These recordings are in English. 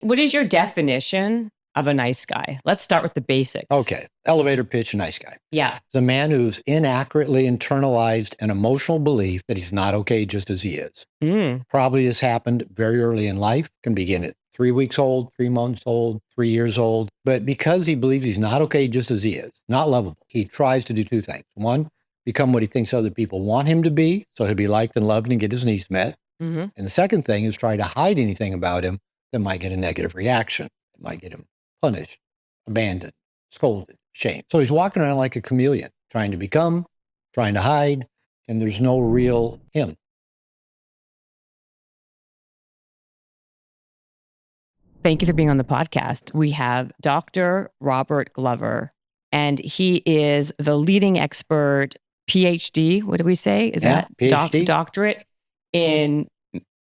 What is your definition of a nice guy? Let's start with the basics. Okay. Elevator pitch, nice guy. Yeah. The man who's inaccurately internalized an emotional belief that he's not okay just as he is. Probably has happened very early in life, can begin at 3 weeks old, 3 months old, 3 years old. But because he believes he's not okay just as he is, not lovable, he tries to do two things. One, become what he thinks other people want him to be, so he'll be liked and loved and get his needs met. And the second thing is try to hide anything about him that might get a negative reaction. It might get him punished, abandoned, scolded, shamed. So he's walking around like a chameleon, trying to become, trying to hide, and there's no real him. Thank you for being on the podcast. We have Dr. Robert Glover, and he is the leading expert, PhD, what do we say? Is that PhD? Doctorate in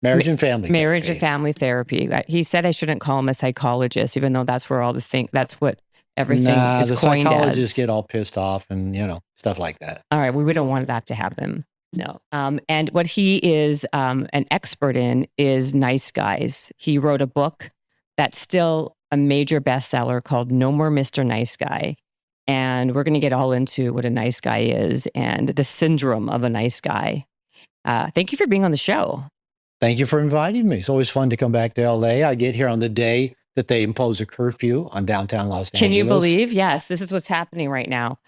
marriage and family marriage therapy. and family therapy. He said I shouldn't call him a psychologist, even though that's where all the thing, that's what everything is the coined psychologists as. get all pissed off and, stuff like that. All right. We don't want that to happen. No. And what he is an expert in is nice guys. He wrote a book that's still a major bestseller called No More Mr. Nice Guy. And we're going to get all into what a nice guy is and the syndrome of a nice guy. Thank you for being on the show. Thank you for inviting me. It's always fun to come back to LA. I get here on the day that they impose a curfew on downtown Los Angeles. Can you believe? Yes, this is what's happening right now.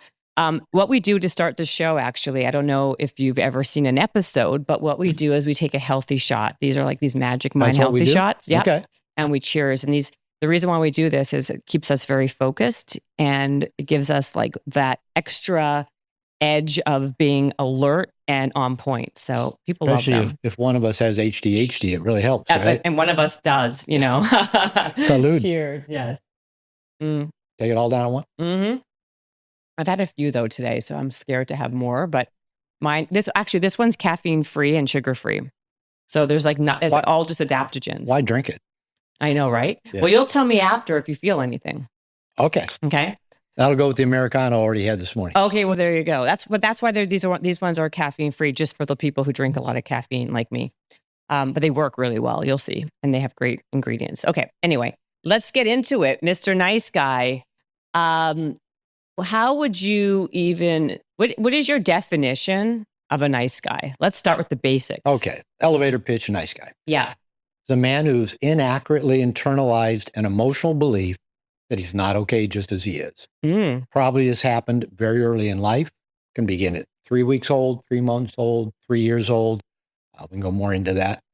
What we do to start the show, actually, I don't know if you've ever seen an episode, but what we do is we take a healthy shot. These are like these magic mind healthy shots. Yeah. Okay. And we cheers. And the reason why we do this is it keeps us very focused and it gives us like that extra edge of being alert and on point. So people Especially love them. If one of us has ADHD, it really helps, right? And one of us does, Salud. Cheers. Yes. Take it all down at once. Mm-hmm. I've had a few though today, so I'm scared to have more. But this one's caffeine free and sugar free. So there's it's all just adaptogens. Why drink it? I know, right? Yeah. Well, you'll tell me after if you feel anything. Okay. Okay. That'll go with the Americano I already had this morning. Okay, well there you go. That's why these ones are caffeine free, just for the people who drink a lot of caffeine like me. But they work really well. You'll see, and they have great ingredients. Okay. Anyway, let's get into it, Mr. Nice Guy. How would you even? What is your definition of a nice guy? Let's start with the basics. Okay. Elevator pitch, nice guy. Yeah. The man who's inaccurately internalized an emotional belief that he's not okay just as he is. Probably has happened very early in life, can begin at 3 weeks old, 3 months old, 3 years old. We can go more into that.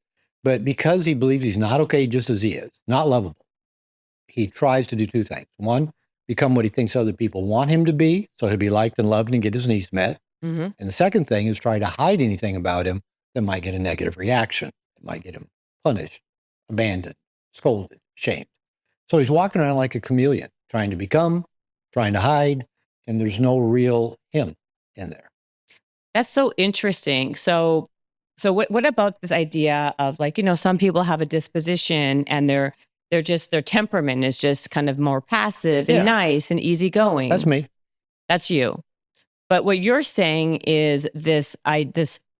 But because he believes he's not okay just as he is, not lovable, he tries to do two things. One, become what he thinks other people want him to be, so he'll be liked and loved and get his needs met. And the second thing is try to hide anything about him that might get a negative reaction. It might get him punished, abandoned, scolded, shamed. So he's walking around like a chameleon, trying to become, trying to hide, and there's no real him in there. That's so interesting. So what about this idea of some people have a disposition and their temperament is just kind of more passive and nice and easygoing. That's me. That's you. But what you're saying is this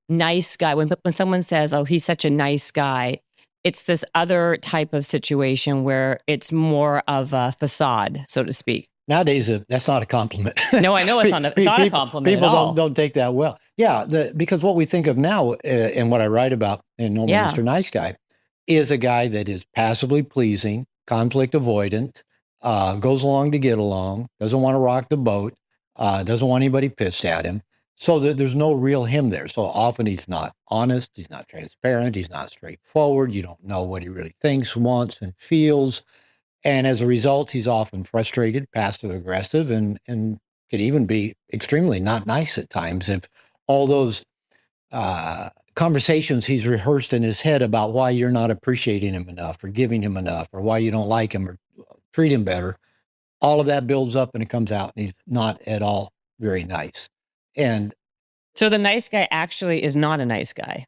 nice guy, when someone says, oh, he's such a nice guy, it's this other type of situation where it's more of a facade, so to speak. Nowadays, that's not a compliment. No, I know it's not a compliment people at all. don't take that well. Yeah, because what we think of now and what I write about in No More Mr. Nice Guy is a guy that is passively pleasing, conflict avoidant, goes along to get along, doesn't want to rock the boat, doesn't want anybody pissed at him. So there's no real him there. So often he's not honest, he's not transparent, he's not straightforward. You don't know what he really thinks, wants, and feels. And as a result, he's often frustrated, passive aggressive, and could even be extremely not nice at times. If all those conversations he's rehearsed in his head about why you're not appreciating him enough or giving him enough or why you don't like him or treat him better, all of that builds up and it comes out and he's not at all very nice. And so the nice guy actually is not a nice guy.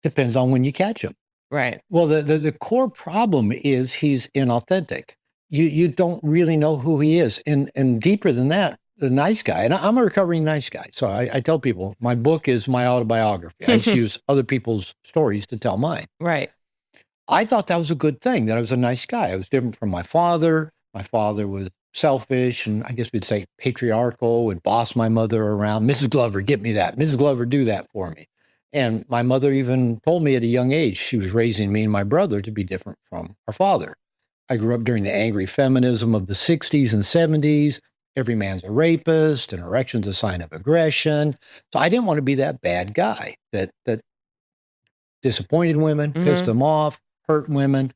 Depends on when you catch him. Right. Well, the core problem is he's inauthentic. You don't really know who he is. And deeper than that, the nice guy, and I'm a recovering nice guy. So I tell people my book is my autobiography. I just use other people's stories to tell mine. Right. I thought that was a good thing, that I was a nice guy. I was different from my father. My father was selfish and I guess we'd say patriarchal, would boss my mother around. Mrs. Glover, get me that. Mrs. Glover, do that for me. And my mother even told me at a young age she was raising me and my brother to be different from our father. I grew up during the angry feminism of the 60s and 70s. Every man's a rapist, and erection's a sign of aggression. So I didn't want to be that bad guy that disappointed women, pissed them off, hurt women.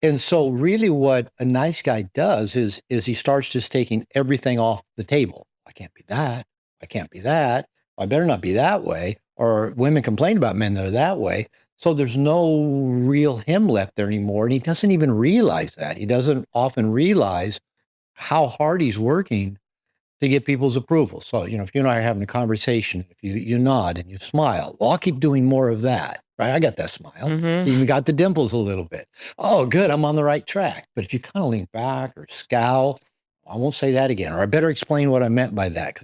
And so really what a nice guy does is he starts just taking everything off the table. I can't be that. I can't be that. I better not be that way. Or women complain about men that are that way. So there's no real him left there anymore. And he doesn't even realize that. He doesn't often realize how hard he's working to get people's approval. So, if you and I are having a conversation, if you nod and you smile, well, I'll keep doing more of that. Right? I got that smile. Even got the dimples a little bit. Oh, good. I'm on the right track. But if you kind of lean back or scowl, I won't say that again. Or I better explain what I meant by that.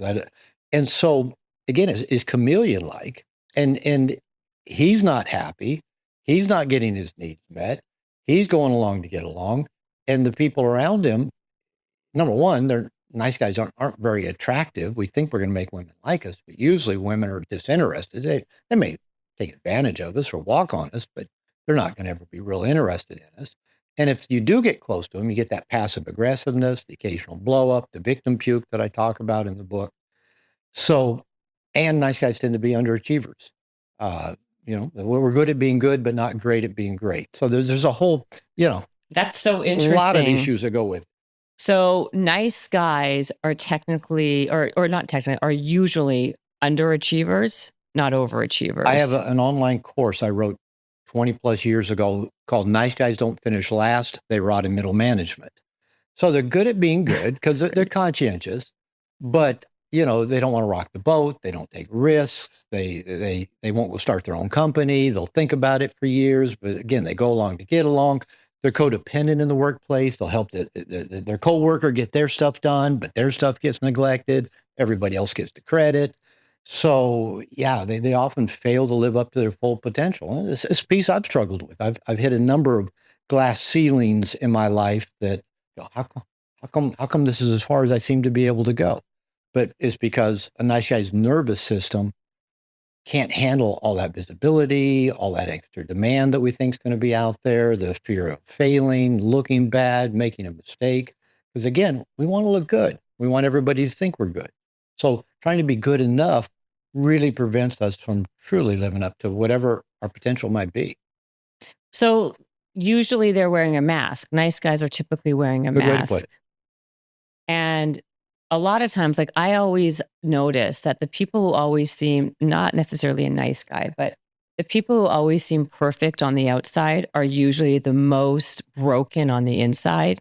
And so, again, is chameleon-like. And he's not happy. He's not getting his needs met. He's going along to get along. And the people around him, number one, they're nice guys aren't very attractive. We think we're going to make women like us, but usually women are disinterested. They may take advantage of us or walk on us, but they're not going to ever be real interested in us. And if you do get close to them, you get that passive aggressiveness, the occasional blow up, the victim puke that I talk about in the book. So, and nice guys tend to be underachievers. We're good at being good, but not great at being great. So there's a whole, that's so interesting. A lot of issues that go with it. So nice guys are technically, or not technically, are usually underachievers, not overachievers. I have an online course I wrote 20 plus years ago called Nice Guys Don't Finish Last, They Rot in Middle Management. So they're good at being good because they're conscientious, but they don't want to rock the boat. They don't take risks. They won't go start their own company. They'll think about it for years, but again, they go along to get along. They're codependent in the workplace. They'll help their coworker get their stuff done, but their stuff gets neglected. Everybody else gets the credit. So yeah, they often fail to live up to their full potential. And it's a piece I've struggled with. I've hit a number of glass ceilings in my life that how come this is as far as I seem to be able to go? But it's because a nice guy's nervous system can't handle all that visibility, all that extra demand that we think is going to be out there, the fear of failing, looking bad, making a mistake. Because again, we want to look good. We want everybody to think we're good. So trying to be good enough really prevents us from truly living up to whatever our potential might be. So usually they're wearing a mask. Nice guys are typically wearing a Good way to mask. put it. And a lot of times, like I always notice that the people who always seem, not necessarily a nice guy, but the people who always seem perfect on the outside are usually the most broken on the inside.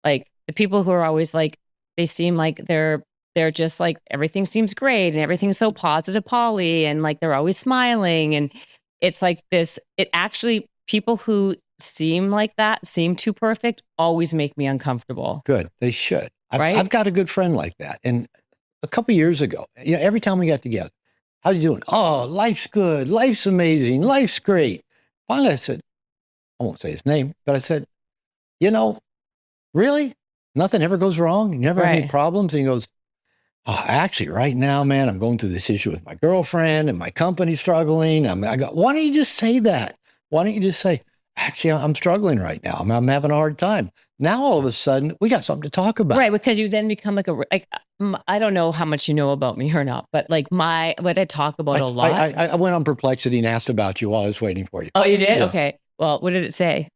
Like the people who are always like, they seem like they're just like, everything seems great and everything's so positive, Polly, and like they're always smiling. And it's like this, it actually, people who seem like that, seem too perfect, always make me uncomfortable. Good. They should. Right? I've got a good friend like that. And a couple of years ago, every time we got together, how you doing? Oh, life's good. Life's amazing. Life's great. Finally, I said, I won't say his name, but I said, really? Nothing ever goes wrong? You never have any problems? And he goes, oh, actually, right now, man, I'm going through this issue with my girlfriend and my company's struggling. I go, why don't you just say that? Why don't you just say, actually, I'm struggling right now. I'm having a hard time. Now, all of a sudden, we got something to talk about. Right, because you then become like I don't know how much you know about me or not, but like what I talk about a lot. I went on Perplexity and asked about you while I was waiting for you. Oh, you did? Yeah. Okay. Well, what did it say?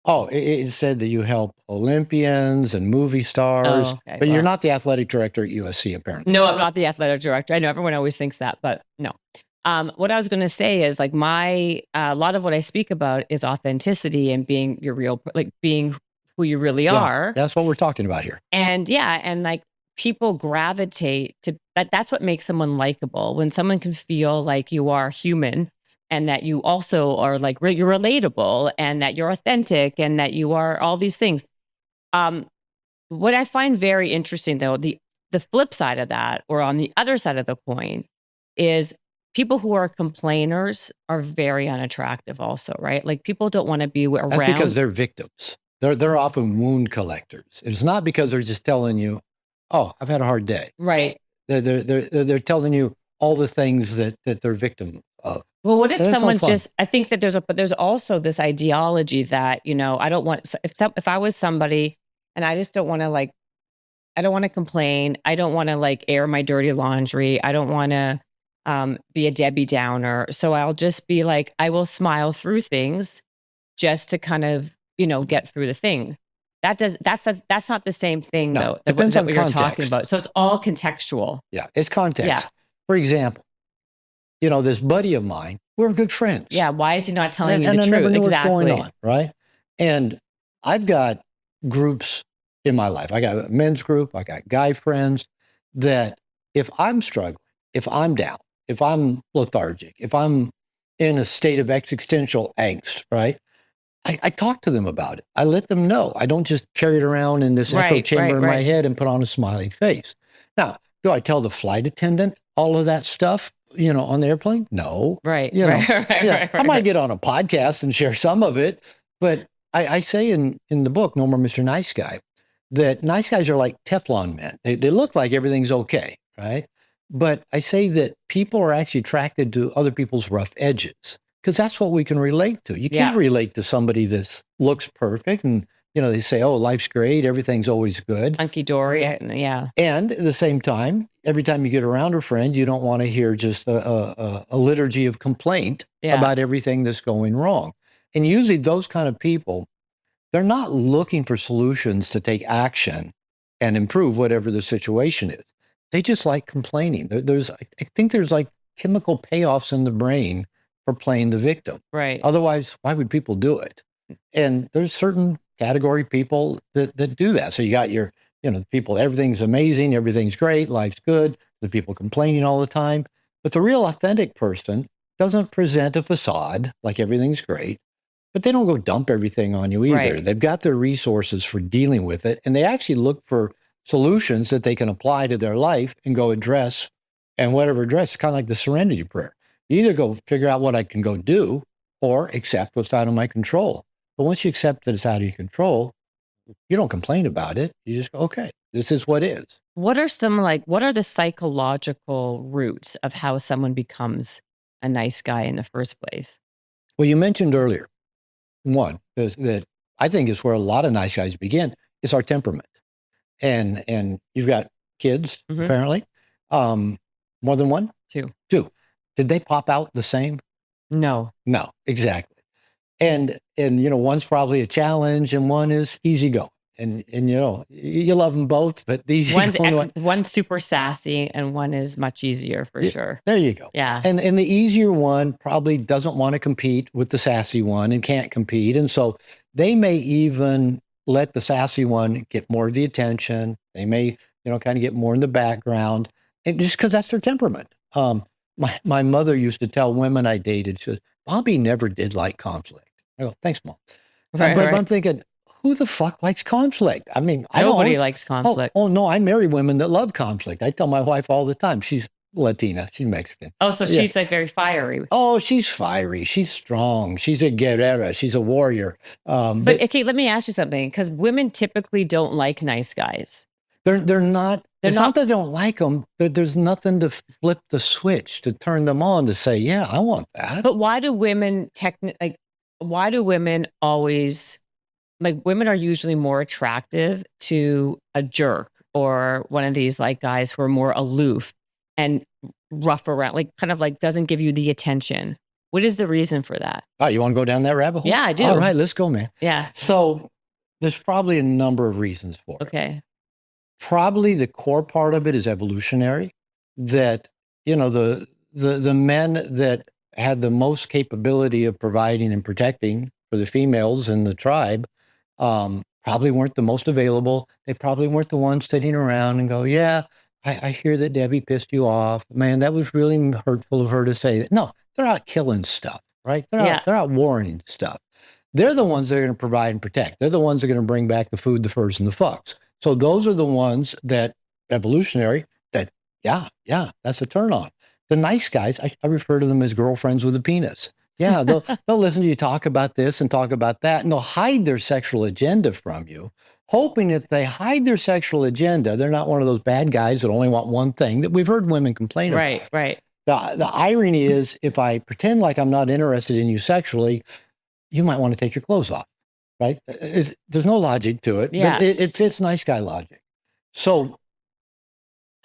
Oh, it said that you help Olympians and movie stars, but you're not the athletic director at USC, apparently. No, I'm not the athletic director. I know everyone always thinks that, but no. What I was going to say is like a lot of what I speak about is authenticity and being your real, like being who you really are. That's what we're talking about here. And and like people gravitate to that. That's what makes someone likable. When someone can feel like you are human and that you also are like, you're relatable and that you're authentic and that you are all these things. What I find very interesting though, the flip side of that, or on the other side of the coin, is people who are complainers are very unattractive also, right? Like people don't want to be around. That's because they're victims. They're often wound collectors. It's not because they're just telling you, "Oh, I've had a hard day." Right. They're telling you all the things that they're victim of. Well, what if And it's no someone fun. just, I think that there's also this ideology that, I don't want, if I was somebody and I just don't want to like, I don't want to complain. I don't want to like air my dirty laundry. I don't want to be a Debbie Downer. So I'll just be like, I will smile through things just to kind of, get through the thing. That's not the same thing No, though. depends on what you're talking context. about. So it's all contextual. Yeah, it's context. Yeah. For example, this buddy of mine, we're good friends. Yeah. Why is he not telling you and the I truth? never knew Exactly. what's going on, right? And I've got groups in my life. I got a men's group. I got guy friends that if I'm struggling, if I'm down, if I'm lethargic, if I'm in a state of existential angst, right? I talk to them about it. I let them know. I don't just carry it around in this echo chamber in my head and put on a smiley face. Now, do I tell the flight attendant all of that stuff, on the airplane? No. Right. I might get on a podcast and share some of it, but I say in the book, No More Mr. Nice Guy, that nice guys are like Teflon men. They look like everything's okay, right? But I say that people are actually attracted to other people's rough edges because that's what we can relate to. You can't relate to somebody that looks perfect and, they say, oh, life's great. Everything's always good. Hunky-dory. Yeah. And at the same time, every time you get around a friend, you don't want to hear just a liturgy of complaint about everything that's going wrong. And usually those kind of people, they're not looking for solutions to take action and improve whatever the situation is. They just like complaining. I think there's like chemical payoffs in the brain for playing the victim. Right. Otherwise, why would people do it? And there's certain category people that do that. So you got your, the people, everything's amazing, everything's great, life's good, the people complaining all the time. But the real authentic person doesn't present a facade like everything's great, but they don't go dump everything on you either. Right. They've got their resources for dealing with it, and they actually look for solutions that they can apply to their life and go address, and whatever address, it's kind of like the serenity prayer. You either go figure out what I can go do or accept what's out of my control. But once you accept that it's out of your control, you don't complain about it. You just go, okay, this is what is. What are the psychological roots of how someone becomes a nice guy in the first place? Well, you mentioned earlier, one that I think is where a lot of nice guys begin is our temperament. And you've got kids, apparently. More than one? Two. Did they pop out the same? No, exactly. And one's probably a challenge and one is easygoing. And you love them both, but one's super sassy and one is much easier for sure. There you go. Yeah. And the easier one probably doesn't want to compete with the sassy one and can't compete. And so they may even let the sassy one get more of the attention. They may, kind of get more in the background, and just because that's their temperament. My mother used to tell women I dated, she says, Bobby never did like conflict. I go, thanks, Mom. But I'm thinking, who the fuck likes conflict? I mean, nobody likes conflict. Oh, no, I marry women that love conflict. I tell my wife all the time, she's Latina, she's Mexican. Oh, so she's like very fiery. Oh, she's fiery. She's strong. She's a guerrera. She's a warrior. But okay, let me ask you something, because women typically don't like nice guys. They're not. It's not that they don't like them. There's nothing to flip the switch to turn them on to say, yeah, I want that. But why do women always, women are usually more attractive to a jerk or one of these like guys who are more aloof and rough around, doesn't give you the attention. What is the reason for that? Oh, you want to go down that rabbit hole? Yeah, I do. All right, let's go, man. Yeah. So there's probably a number of reasons for it. Okay. Probably the core part of it is evolutionary, that, the men that had the most capability of providing and protecting for the females in the tribe probably weren't the most available. They probably weren't the ones sitting around and go, yeah, I hear that Debbie pissed you off. Man, that was really hurtful of her to say that. No, they're out killing stuff, right? They're out warring stuff. They're the ones that are going to provide and protect. They're the ones that are going to bring back the food, the furs, and the fucks. So those are the ones that evolutionary, that, yeah, that's a turn on. The nice guys, I refer to them as girlfriends with a penis. Yeah, they'll listen to you talk about this and talk about that, and they'll hide their sexual agenda from you, hoping if they hide their sexual agenda, they're not one of those bad guys that only want one thing that we've heard women complain about. Right. The irony is, if I pretend like I'm not interested in you sexually, you might want to take your clothes off, right? There's no logic to it, Yeah. but it fits nice guy logic. So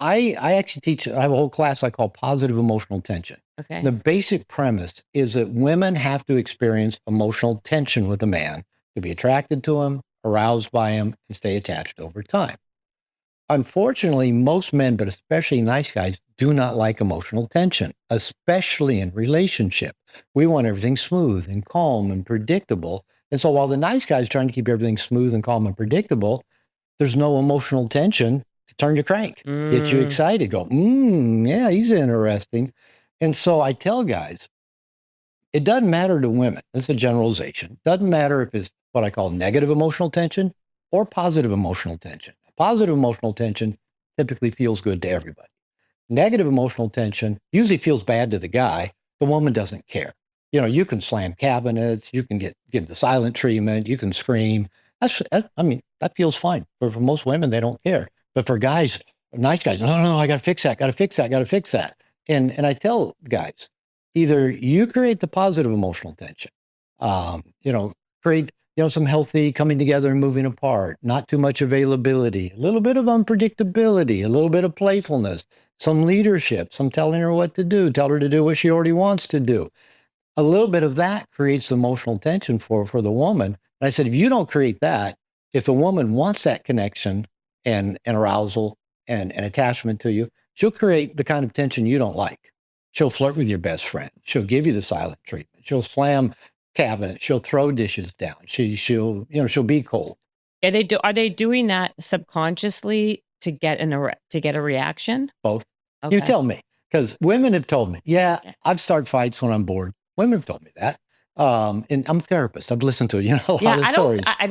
I actually teach, I have a whole class I call positive emotional tension. Okay. The basic premise is that women have to experience emotional tension with a man to be attracted to him, aroused by him, and stay attached over time. Unfortunately, most men, but especially nice guys, do not like emotional tension, especially in relationship. We want everything smooth and calm and predictable. And so while the nice guy's trying to keep everything smooth and calm and predictable, there's no emotional tension to turn your crank, get you excited, go, yeah, he's interesting. And so I tell guys, it doesn't matter to women. It's a generalization. Doesn't matter if it's what I call negative emotional tension or positive emotional tension. Positive emotional tension typically feels good to everybody. Negative emotional tension usually feels bad to the guy. The woman doesn't care. You know, you can slam cabinets, you can give the silent treatment, you can scream. That feels fine. For most women, they don't care. But for guys, nice guys, no, I got to fix that, got to fix that. And I tell guys, either you create the positive emotional tension, create, some healthy coming together and moving apart, not too much availability, a little bit of unpredictability, a little bit of playfulness, some leadership, some telling her what to do, tell her to do what she already wants to do. A little bit of that creates emotional tension for the woman. And I said, if you don't create that, if the woman wants that connection and arousal and attachment to you, she'll create the kind of tension you don't like. She'll flirt with your best friend. She'll give you the silent treatment. She'll slam cabinets. She'll throw dishes down. She'll be cold. Are they doing that subconsciously to get a reaction? Both. Okay. You tell me, because women have told me, I've started fights when I'm bored. Women have told me that. And I'm a therapist. I've listened to a lot of stories. I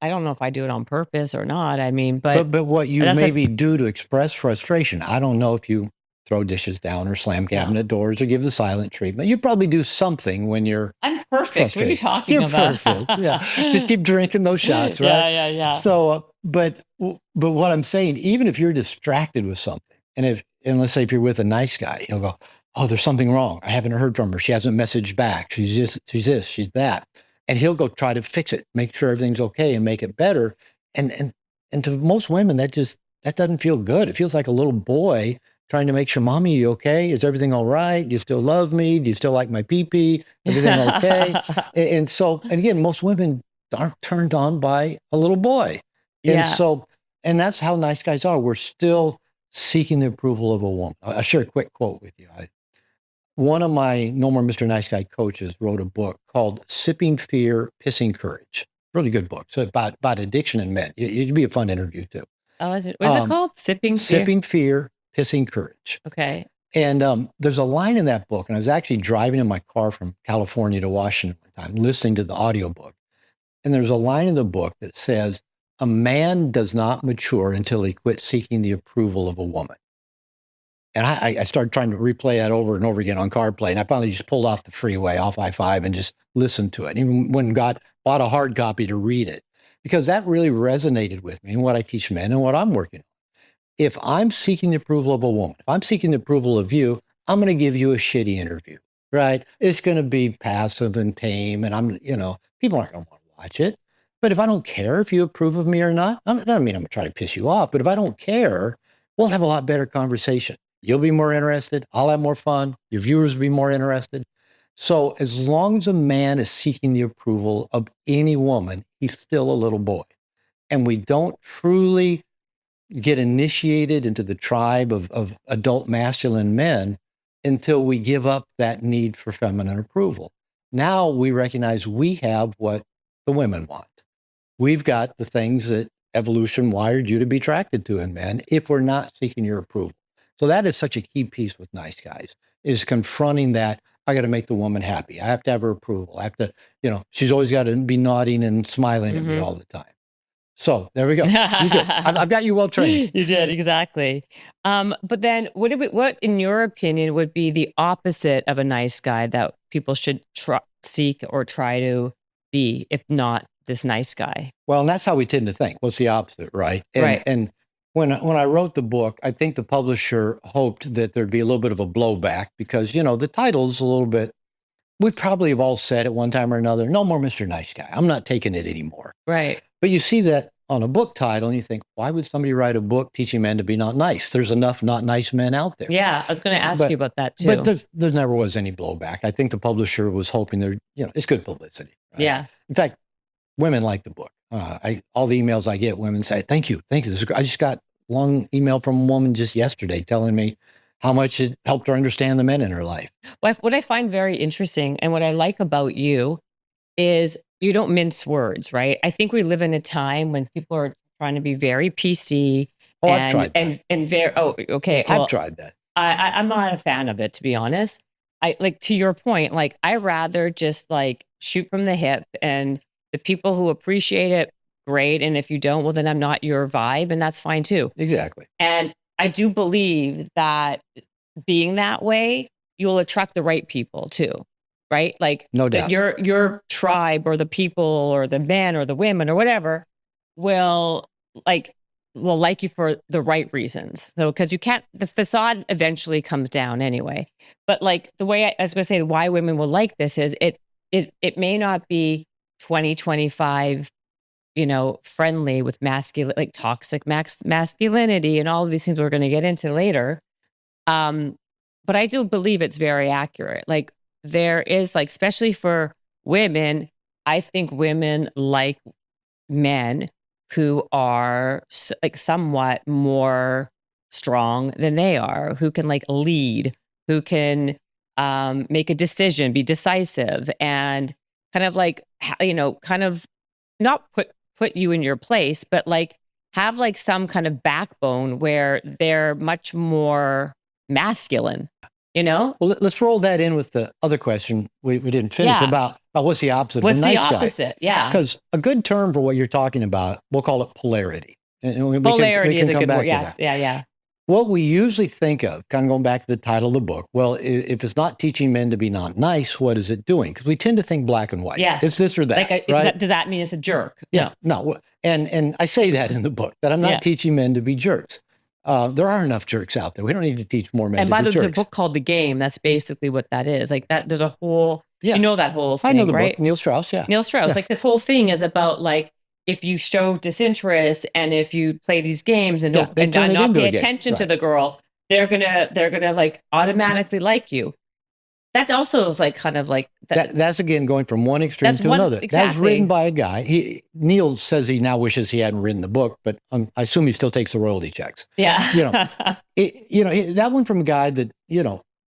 don't know if I do it on purpose or not. But what you maybe do to express frustration, I don't know if you throw dishes down or slam cabinet doors or give the silent treatment. You probably do something when you're I'm perfect. frustrated. What are you talking about? Perfect. Yeah. Just keep drinking those shots, right? Yeah. So, but what I'm saying, even if you're distracted with something, and let's say if you're with a nice guy, he'll go, oh, there's something wrong. I haven't heard from her. She hasn't messaged back. She's this, she's that. And he'll go try to fix it, make sure everything's okay and make it better. And to most women, that doesn't feel good. It feels like a little boy trying to make sure, mommy, you okay? Is everything all right? Do you still love me? Do you still like my pee-pee? Everything okay? and again, most women aren't turned on by a little boy. And that's how nice guys are. We're still seeking the approval of a woman. I'll share a quick quote with you. One of my No More Mr. Nice Guy coaches wrote a book called Sipping Fear, Pissing Courage. Really good book. So about addiction in men. It'd be a fun interview too. Oh, is it? What's it called? Sipping Fear, Pissing Courage. Okay. And there's a line in that book, and I was actually driving in my car from California to Washington one time, listening to the audiobook. And there's a line in the book that says, a man does not mature until he quits seeking the approval of a woman. And I started trying to replay that over and over again on CarPlay. And I finally just pulled off the freeway, off I-5, and just listened to it. Even bought a hard copy to read it, because that really resonated with me and what I teach men and what I'm working on. If I'm seeking the approval of a woman, if I'm seeking the approval of you, I'm going to give you a shitty interview, right? It's going to be passive and tame, and people aren't going to want to watch it. But if I don't care if you approve of me or not, that doesn't mean I'm going to try to piss you off. But if I don't care, we'll have a lot better conversation. You'll be more interested. I'll have more fun. Your viewers will be more interested. So as long as a man is seeking the approval of any woman, he's still a little boy. And we don't truly get initiated into the tribe of adult masculine men until we give up that need for feminine approval. Now we recognize we have what the women want. We've got the things that evolution wired you to be attracted to in men if we're not seeking your approval. So that is such a key piece with nice guys, is confronting that. I got to make the woman happy. I have to have her approval. I have to, she's always got to be nodding and smiling at me all the time. So there we go. You good. I've got you well trained. You did, exactly. But then what, in your opinion, would be the opposite of a nice guy that people should seek or try to be, if not this nice guy? Well, and that's how we tend to think. What's the opposite, right? Right. And when I wrote the book, I think the publisher hoped that there'd be a little bit of a blowback because, the title's a little bit, we probably have all said at one time or another, no more Mr. Nice Guy. I'm not taking it anymore. Right. But you see that on a book title and you think, why would somebody write a book teaching men to be not nice? There's enough not nice men out there. Yeah, I was going to ask you about that too. But there never was any blowback. I think the publisher was hoping it's good publicity. Right? Yeah. In fact, women like the book. All the emails I get, women say, thank you. This is great. I just got a long email from a woman just yesterday telling me how much it helped her understand the men in her life. What I find very interesting and what I like about you is you don't mince words, right? I think we live in a time when people are trying to be very PC. I've tried that. And very, okay. I've tried that. I'm not a fan of it, to be honest. To your point, I rather just shoot from the hip, and the people who appreciate it, great. And if you don't, well, then I'm not your vibe, and that's fine too. Exactly. And I do believe that being that way, you'll attract the right people too, right? No doubt. Your tribe or the people or the men or the women or whatever will like you for the right reasons. So, because the facade eventually comes down anyway. But the way I was going to say why women will like this is it may not be 2025, friendly with toxic masculinity and all of these things we're going to get into later. But I do believe it's very accurate. There is especially for women, I think women like men who are somewhat more strong than they are, who can lead, who can make a decision, be decisive, and kind of not put you in your place, but have some kind of backbone where they're much more masculine, Well, let's roll that in with the other question we didn't finish about what's the opposite of a nice guy. What's the opposite? Yeah. Because a good term for what you're talking about, we'll call it polarity. And polarity is a good word. Yes. Yeah. What we usually think of, kind of going back to the title of the book, well, if it's not teaching men to be not nice, what is it doing? Because we tend to think black and white. Yes. It's this or that, right? Does that mean it's a jerk? Yeah. No. And I say that in the book, that I'm not teaching men to be jerks. There are enough jerks out there. We don't need to teach more men to be jerks. And by the way, there's a book called The Game. That's basically what that is. That there's a whole, that whole thing, I know the right? book, Neil Strauss, yeah. Neil Strauss. Yeah. This whole thing is about if you show disinterest and if you play these games and not pay attention to the girl, they're gonna automatically like you. That also is kind of that's again going from one extreme to another. Exactly. That's written by a guy. Neil says he now wishes he hadn't written the book, but I assume he still takes the royalty checks. Yeah. That one from a guy that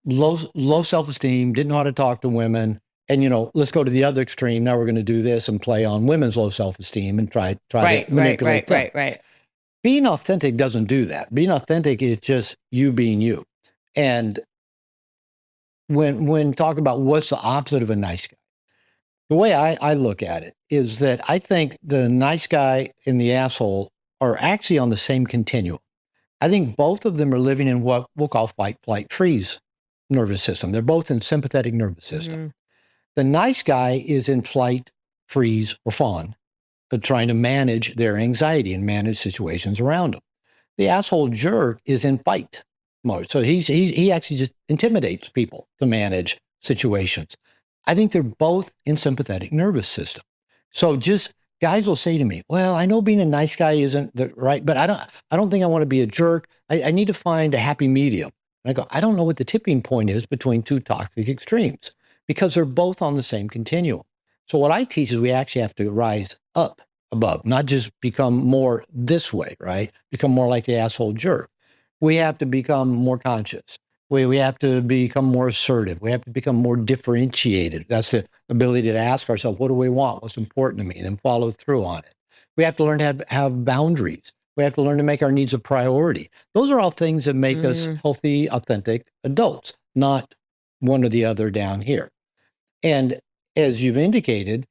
low self-esteem, didn't know how to talk to women, and let's go to the other extreme. Now we're going to do this and play on women's low self-esteem and try to manipulate them. Right. Being authentic doesn't do that. Being authentic is just you being you. And when talking about what's the opposite of a nice guy, the way I look at it is that I think the nice guy and the asshole are actually on the same continuum. I think both of them are living in what we'll call fight, flight, freeze nervous system. They're both in sympathetic nervous system. Mm-hmm. The nice guy is in flight, freeze, or fawn, trying to manage their anxiety and manage situations around them. The asshole jerk is in fight mode. So he actually just intimidates people to manage situations. I think they're both in sympathetic nervous system. So just guys will say to me, well, I know being a nice guy isn't the right, but I don't think I want to be a jerk. I need to find a happy medium. And I go, I don't know what the tipping point is between two toxic extremes because they're both on the same continuum. So what I teach is we actually have to rise up above, not just become more this way, right? Become more like the asshole jerk. We have to become more conscious. We have to become more assertive. We have to become more differentiated. That's the ability to ask ourselves, what do we want? What's important to me? And then follow through on it. We have to learn to have boundaries. We have to learn to make our needs a priority. Those are all things that make us healthy, authentic adults, not one or the other down here. And as you've indicated,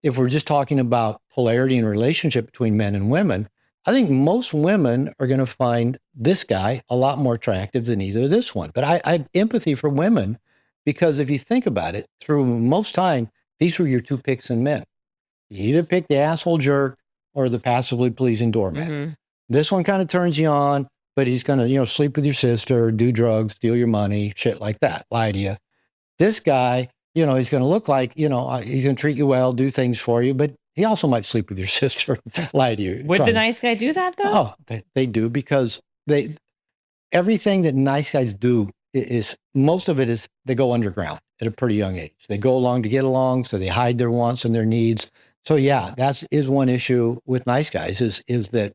if we're just talking about polarity in relationship between men and women, I think most women are going to find this guy a lot more attractive than either this one. But I have empathy for women because if you think about it, through most time, these were your two picks in men. You either pick the asshole jerk or the passively pleasing doormat. Mm-hmm. This one kind of turns you on, but he's going to, sleep with your sister, do drugs, steal your money, shit like that, lie to you. This guy, he's going to look like, he's going to treat you well, do things for you, but he also might sleep with your sister, lie to you. Would the nice guy do that though? Oh, they do because everything that nice guys do is most of it is they go underground at a pretty young age. They go along to get along, so they hide their wants and their needs. So yeah, that is one issue with nice guys is that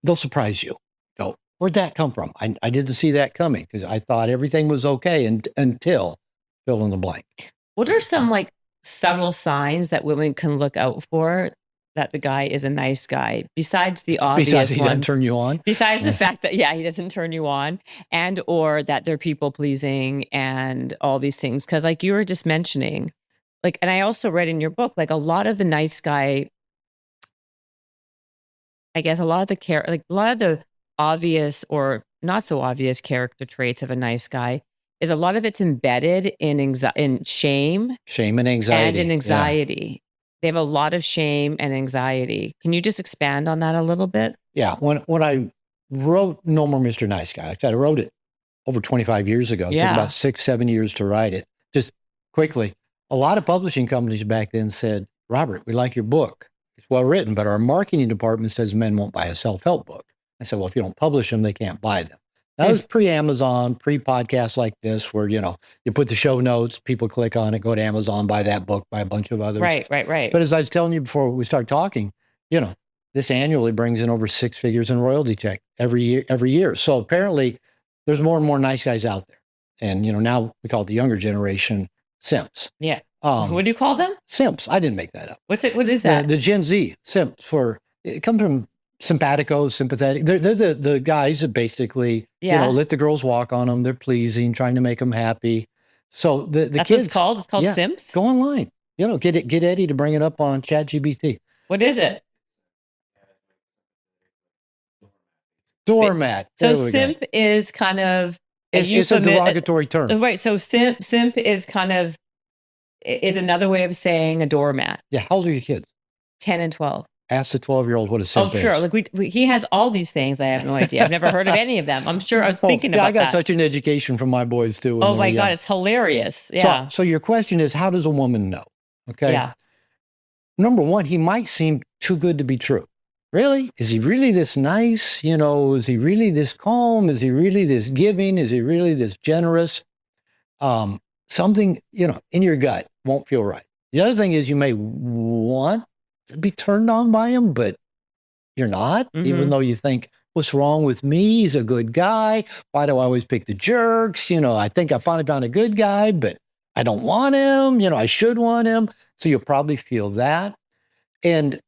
they'll surprise you. Go, where'd that come from? I didn't see that coming because I thought everything was okay until fill in the blank. What are some subtle signs that women can look out for that the guy is a nice guy besides the obvious besides he ones, doesn't turn you on? Besides the fact that, he doesn't turn you on and or that they're people pleasing and all these things. Because like you were just mentioning, and I also read in your book, a lot of the nice guy, I guess a lot of the obvious or not so obvious character traits of a nice guy is a lot of it's embedded in shame and anxiety. And in anxiety. Yeah. They have a lot of shame and anxiety. Can you just expand on that a little bit? Yeah. When I wrote No More Mr. Nice Guy, I wrote it over 25 years ago. It took about 6-7 years to write it. Just quickly, a lot of publishing companies back then said, Robert, we like your book. It's well written, but our marketing department says men won't buy a self-help book. I said, well, if you don't publish them, they can't buy them. That was pre-Amazon, pre-podcasts like this, where, you put the show notes, people click on it, go to Amazon, buy that book, buy a bunch of others. Right. But as I was telling you before we start talking, this annually brings in over 6 figures in royalty check every year. So apparently there's more and more nice guys out there. And, now we call it the younger generation simps. Yeah. What do you call them? Simps. I didn't make that up. What is that? The Gen Z simps it comes from simpatico, sympathetic. They're the guys that basically, let the girls walk on them. They're pleasing, trying to make them happy. So that's kids, what it's called? It's called simps? Go online. Get Eddie to bring it up on ChatGPT. What is it? Doormat. So simp is kind of it's a derogatory term. Right. So simp is kind of is another way of saying a doormat. Yeah. How old are your kids? 10 and 12. Ask the 12-year-old what a simp is. Oh, sure. He has all these things. I have no idea. I've never heard of any of them. I'm sure I was thinking about that. I got such an education from my boys too. Oh my God, it's hilarious. Yeah. So your question is, how does a woman know? Okay. Yeah. Number one, he might seem too good to be true. Really? Is he really this nice? Is he really this calm? Is he really this giving? Is he really this generous? Something, in your gut won't feel right. The other thing is you may want to be turned on by him, but you're not, even though you think, what's wrong with me? He's a good guy. Why do I always pick the jerks? I think I finally found a good guy, but I don't want him. I should want him. So you'll probably feel that. And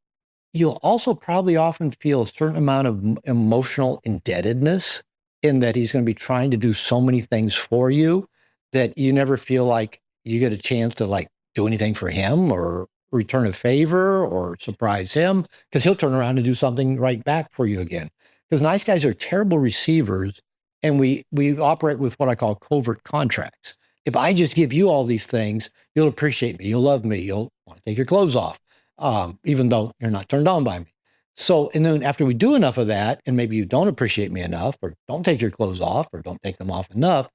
you'll also probably often feel a certain amount of emotional indebtedness in that he's going to be trying to do so many things for you that you never feel like you get a chance to do anything for him or return a favor or surprise him, because he'll turn around and do something right back for you again. Because nice guys are terrible receivers, and we operate with what I call covert contracts. If I just give you all these things, you'll appreciate me, you'll love me, you'll want to take your clothes off, even though you're not turned on by me. So, and then after we do enough of that, and maybe you don't appreciate me enough, or don't take your clothes off, or don't take them off enough,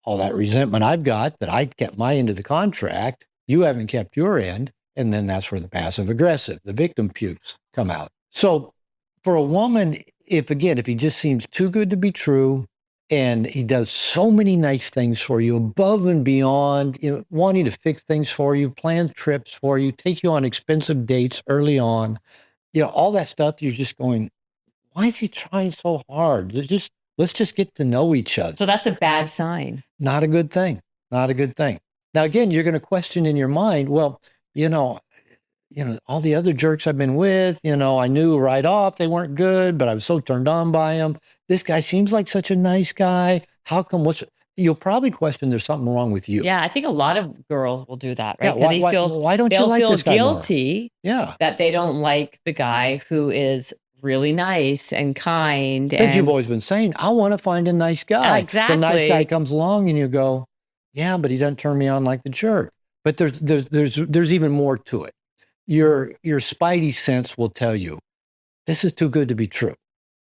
all that resentment I've got that I kept my end of the contract, you haven't kept your end. And then that's where the passive aggressive, the victim pukes come out. So for a woman, if he just seems too good to be true, and he does so many nice things for you above and beyond, wanting to fix things for you, plan trips for you, take you on expensive dates early on, all that stuff, you're just going, why is he trying so hard? Let's just get to know each other. So that's a bad sign. Not a good thing. Not a good thing. Now, again, you're going to question in your mind, well, all the other jerks I've been with, I knew right off they weren't good, but I was so turned on by them. This guy seems like such a nice guy. How come? you'll probably question there's something wrong with you. Yeah, I think a lot of girls will do that, right? Yeah, 'Cause why don't you they'll like feel this guy more? guilty Yeah, that they don't like the guy who is really nice and kind because you've and always been saying, I want to find a nice guy. The nice guy exactly. comes along and you go, yeah, but he doesn't turn me on like the jerk. But there's even more to it. Your spidey sense will tell you this is too good to be true.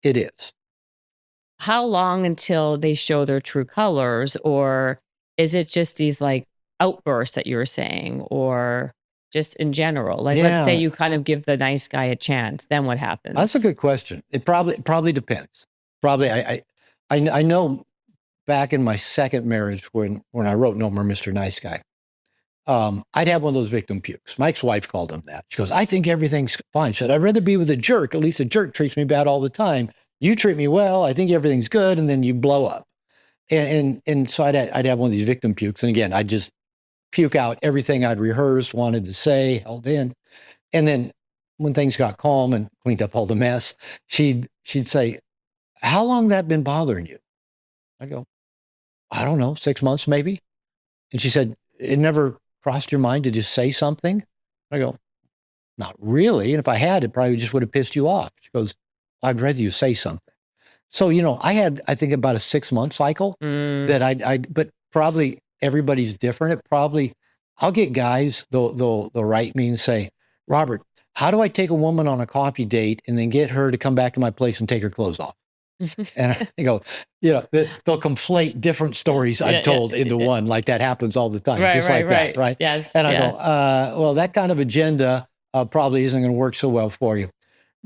It is. How long until they show their true colors, or is it just these like outbursts that you were saying, or just in general? Like, let's say Yeah, you kind of give the nice guy a chance, then what that's a happens? good question. It probably depends. Probably I know back in my second marriage when I wrote No More Mr. Nice Guy, I'd have one of those victim pukes. My ex-wife called him that. She goes, I think everything's fine. She said, I'd rather be with a jerk. At least a jerk treats me bad all the time. You treat me well. I think everything's good. And then you blow up. And so I'd have one of these victim pukes. And again, I'd just puke out everything I'd rehearsed, wanted to say, held in. And then when things got calm and cleaned up all the mess, she'd say, how long that been bothering you? I go, I don't know, 6 months maybe. And she said, it never crossed your mind to just say something? I go, not really. And if I had, it probably just would have pissed you off. She goes, I'd rather you say something. So, I think about a 6-month cycle Mm. that but probably everybody's different. I'll get guys, they'll write me and say, Robert, how do I take a woman on a coffee date and then get her to come back to my place and take her clothes off? And I go, they'll conflate different stories I've Yeah, told into yeah. one. Like that happens all the time, Right, just right, like that, right. right? Yes, And I yeah. go, well, that kind of agenda probably isn't going to work so well for you.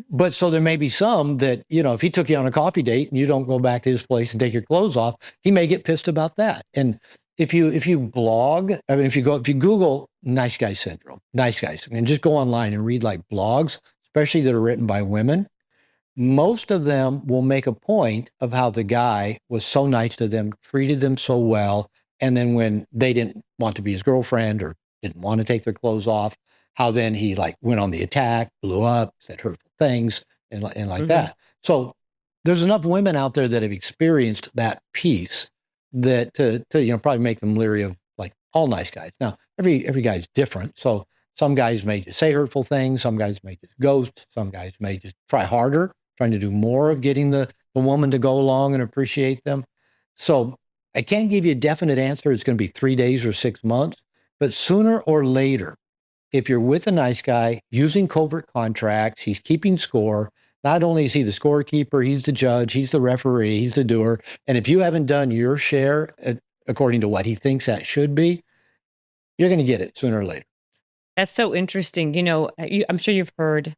But so there may be some that, if he took you on a coffee date and you don't go back to his place and take your clothes off, he may get pissed about that. And if you blog, if you Google nice guy syndrome, nice guys, and just go online and read like blogs, especially that are written by women, most of them will make a point of how the guy was so nice to them, treated them so well. And then when they didn't want to be his girlfriend or didn't want to take their clothes off, how then he like went on the attack, blew up, said hurtful things and like Hmm. that. So there's enough women out there that have experienced that piece that to probably make them leery of like all nice guys. Now, every guy's different. So some guys may just say hurtful things, some guys may just ghost, some guys may just try harder, trying to do more of getting the woman to go along and appreciate them. So I can't give you a definite answer. It's going to be 3 days or 6 months, but sooner or later, if you're with a nice guy using covert contracts, he's keeping score. Not only is he the scorekeeper, he's the judge, he's the referee, he's the doer. And if you haven't done your share according to what he thinks that should be, you're going to get it sooner or later. That's so interesting. I'm sure you've heard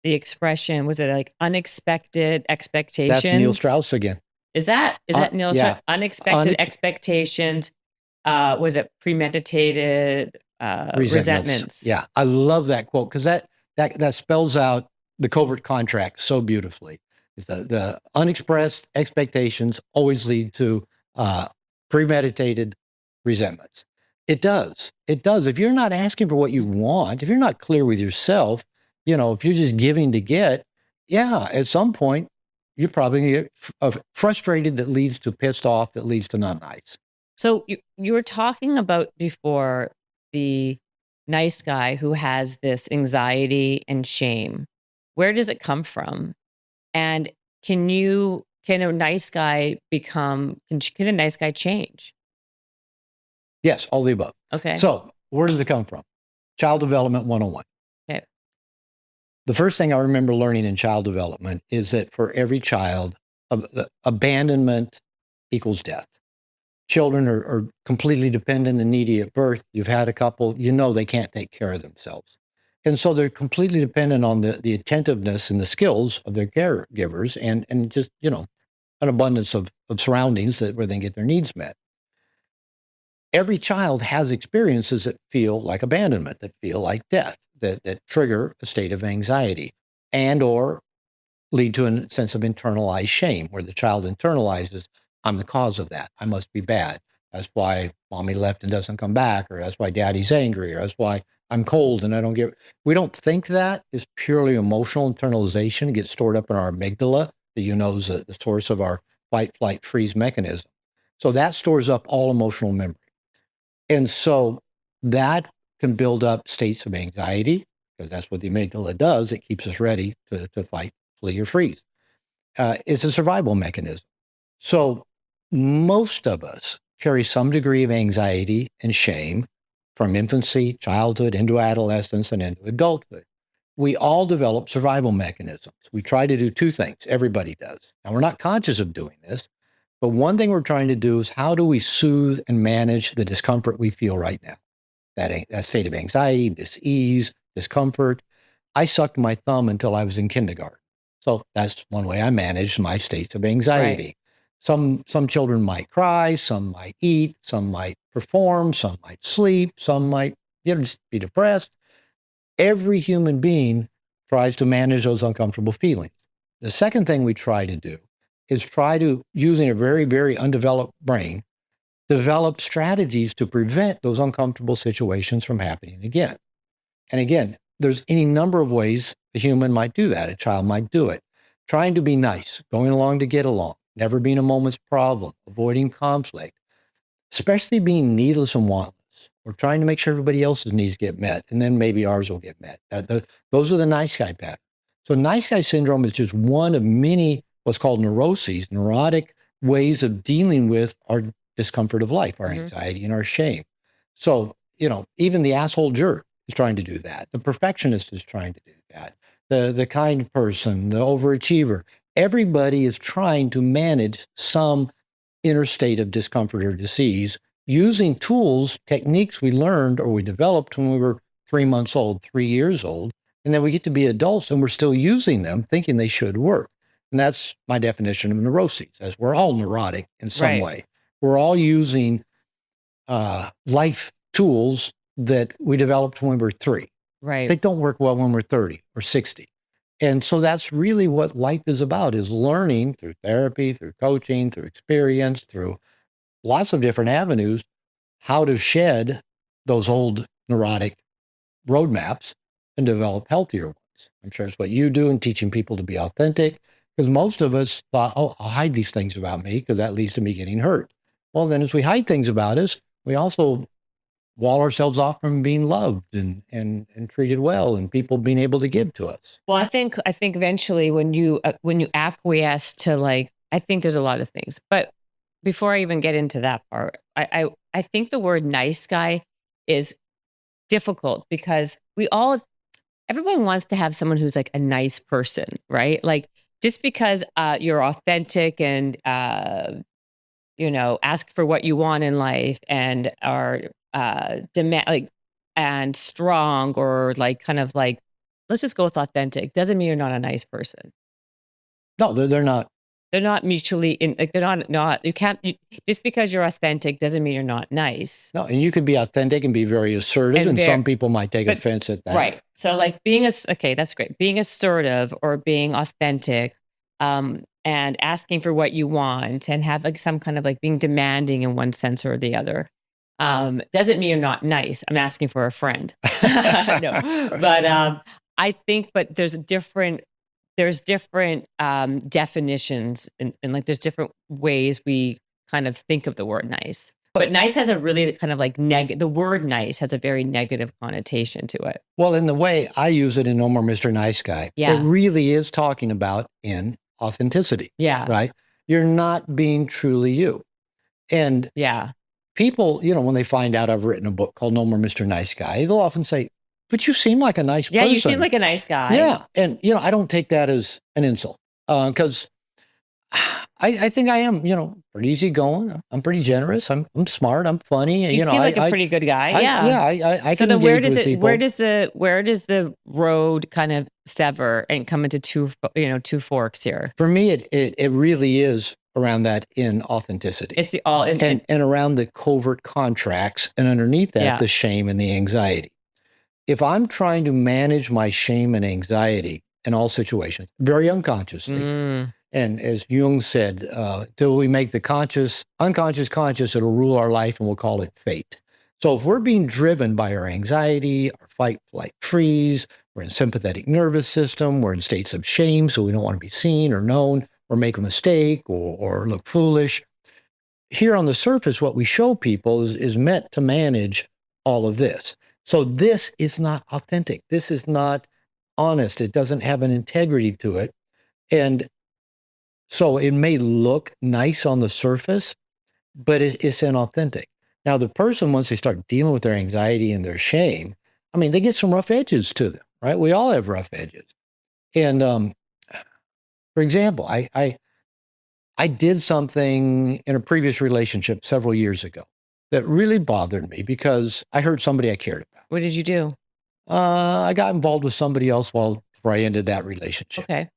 the expression, was it like unexpected That's Neil expectations? Strauss again. Is that Neil Yeah. Strauss? Unexpected expectations. Was it premeditated resentments? Yeah, I love that quote because that spells out the covert contract so beautifully. The unexpressed expectations always lead to premeditated resentments. It does. It does. If you're not asking for what you want, if you're not clear with yourself, if you're just giving to get, yeah, at some point you're probably going to get frustrated that leads to pissed off, that leads to not nice. So you were talking about before the nice guy who has this anxiety and shame. Where does it come from? And can a nice guy can a nice guy change? Yes, all the above. Okay. So where does it come from? Child Development 101. Okay. The first thing I remember learning in child development is that for every child, abandonment equals death. Children are completely dependent and needy at birth. You've had a couple, they can't take care of themselves. And so they're completely dependent on the attentiveness and the skills of their caregivers and just, an abundance of surroundings where they can get their needs met. Every child has experiences that feel like abandonment, that feel like death, that trigger a state of anxiety and or lead to a sense of internalized shame where the child internalizes, I'm the cause of that. I must be bad. That's why mommy left and doesn't come back, or that's why daddy's angry, or that's why I'm cold and I don't get. We don't think that is purely emotional internalization. It gets stored up in our amygdala that is the source of our fight, flight, freeze mechanism. So that stores up all emotional memory. And so that can build up states of anxiety, because that's what the amygdala does. It keeps us ready to fight, flee, or freeze. It's a survival mechanism. So most of us carry some degree of anxiety and shame from infancy, childhood, into adolescence, and into adulthood. We all develop survival mechanisms. We try to do two things. Everybody does. Now, we're not conscious of doing this, but one thing we're trying to do is how do we soothe and manage the discomfort we feel right now? That state of anxiety, dis-ease, discomfort. I sucked my thumb until I was in kindergarten. So that's one way I managed my states of anxiety. Right. Some children might cry, some might eat, some might perform, some might sleep, some might just be depressed. Every human being tries to manage those uncomfortable feelings. The second thing we try to do is try to, using a very, very undeveloped brain, develop strategies to prevent those uncomfortable situations from happening again. And again, there's any number of ways a human might do that. A child might do it. Trying to be nice, going along to get along, never being a moment's problem, avoiding conflict, especially being needless and wantless. We're trying to make sure everybody else's needs get met, and then maybe ours will get met. Those are the nice guy patterns. So nice guy syndrome is just one of many what's called neuroses, neurotic ways of dealing with our discomfort of life, our anxiety and our shame. So, even the asshole jerk is trying to do that. The perfectionist is trying to do that. The kind person, the overachiever, everybody is trying to manage some inner state of discomfort or disease using tools, techniques we learned or we developed when we were 3 months old, 3 years old. And then we get to be adults and we're still using them, thinking they should work. And that's my definition of neuroses, as we're all neurotic in some way. We're all using life tools that we developed when we were 3. Right. They don't work well when we're 30 or 60. And so that's really what life is about, is learning through therapy, through coaching, through experience, through lots of different avenues, how to shed those old neurotic roadmaps and develop healthier ones. I'm sure it's what you do in teaching people to be authentic, because most of us thought, oh, I'll hide these things about me because that leads to me getting hurt. Well, then as we hide things about us, we also wall ourselves off from being loved and treated well and people being able to give to us. Well, I think eventually when you acquiesce to, I think there's a lot of things, but before I even get into that part, I think the word nice guy is difficult because everyone wants to have someone who's like a nice person, right? Like just because you're authentic and ask for what you want in life and are demand and strong, or let's just go with authentic, doesn't mean you're not a nice person. No, they're not. They're not mutually they're not you can't just because you're authentic doesn't mean you're not nice. No, and you could be authentic and be very assertive, and some people might take offense at that. Right. So okay, that's great. Being assertive or being authentic, and asking for what you want and have some kind of being demanding in one sense or the other. Doesn't mean you're not nice. I'm asking for a friend. No, but I think, but there's different definitions and there's different ways we kind of think of the word nice. But nice has a really kind of the word nice has a very negative connotation to it. Well, in the way I use it in No More Mr. Nice Guy, it really is talking about authenticity. Yeah. Right? You're not being truly you. And people, when they find out I've written a book called No More Mr. Nice Guy, they'll often say, but you seem like a nice person. Yeah, you seem like a nice guy. Yeah. And, I don't take that as an insult because I think I am, pretty easygoing. I'm pretty generous. I'm smart. I'm funny. You seem like a pretty good guy. I so can then where engage does with people. where does the road kind of sever and come into two forks here? For me, it really is around that inauthenticity. It's and around the covert contracts, and underneath that, the shame and the anxiety. If I'm trying to manage my shame and anxiety in all situations, very unconsciously, and as Jung said, till we make the unconscious conscious, it'll rule our life, and we'll call it fate. So if we're being driven by our anxiety, our fight, flight, freeze, we're in sympathetic nervous system, we're in states of shame, so we don't want to be seen or known or make a mistake or look foolish. here on the surface, what we show people is meant to manage all of this. So this is not authentic. This is not honest. It doesn't have an integrity to it. And so it may look nice on the surface, but it's inauthentic. Now, the person, once they start dealing with their anxiety and their shame, I mean, they get some rough edges to them, right? We all have rough edges. And for example, I did something in a previous relationship several years ago that really bothered me because I hurt somebody I cared about. What did you do? I got involved with somebody else before I ended that relationship. Okay.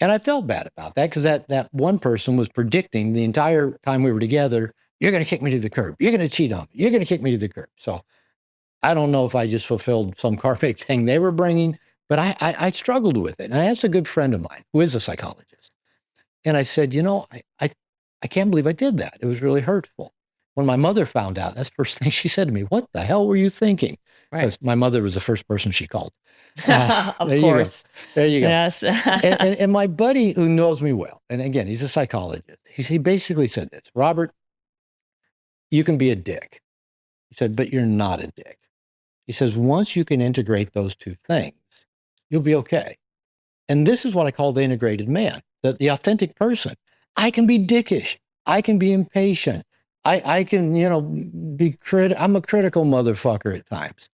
And I felt bad about that because that one person was predicting the entire time we were together, you're going to kick me to the curb. You're going to cheat on me. You're going to kick me to the curb. So I don't know if I just fulfilled some karmic thing they were bringing, but I struggled with it. And I asked a good friend of mine who is a psychologist. And I said, I can't believe I did that. It was really hurtful. When my mother found out, that's the first thing she said to me. What the hell were you thinking? Because my mother was the first person she called. Of course. There you go. Yes. and my buddy who knows me well, and again, he's a psychologist. He basically said this, Robert, you can be a dick. He said, but you're not a dick. He says, once you can integrate those two things, you'll be okay. And this is what I call the integrated man, the authentic person. I can be dickish. I can be impatient. I can, be I'm a critical motherfucker at times,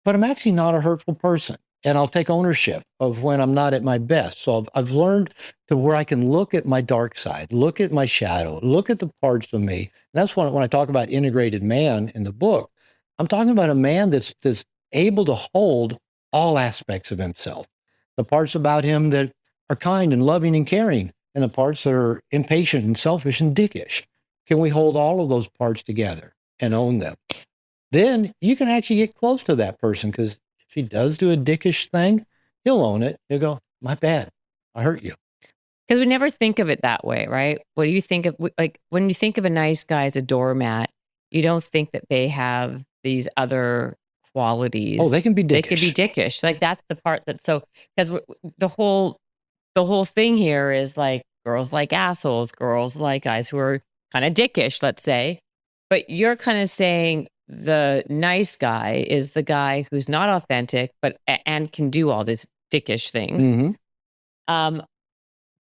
but I'm actually not a hurtful person. And I'll take ownership of when I'm not at my best. So I've learned to where I can look at my dark side, look at my shadow, look at the parts of me. And that's when I talk about integrated man in the book, I'm talking about a man that's able to hold all aspects of himself. The parts about him that are kind and loving and caring, and the parts that are impatient and selfish and dickish. Can we hold all of those parts together and own them? Then you can actually get close to that person, because if he does do a dickish thing, he'll own it. He'll go, my bad, I hurt you. Because we never think of it that way, right? What do you think of, like, when you think of a nice guy as a doormat, you don't think that they have these other qualities. Oh, they can be dickish. They can be dickish. Like, that's the part that's so, because the whole thing here is like, girls like assholes, girls like guys who are kind of dickish, let's say. But you're kind of saying the nice guy is the guy who's not authentic, and can do all these dickish things. Mm-hmm.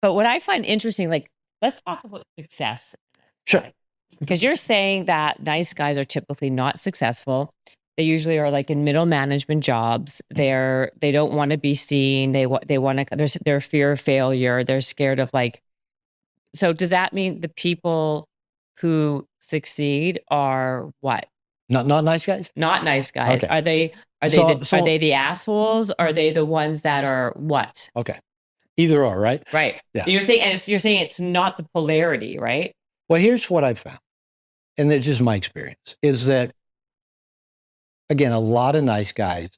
But what I find interesting, like, let's talk about success. Sure. Because you're saying that nice guys are typically not successful. They usually are like in middle management jobs. They don't want to be seen. They want to. They're fear of failure. They're scared of, like. So does that mean the people who succeed are what? Not nice guys? Not nice guys. Okay. Are they the assholes? Or are they the ones that are what? Okay. Either or, right? Right. Yeah. You're saying it's not the polarity, right? Well, here's what I've found, and it's just my experience, is that, again, a lot of nice guys,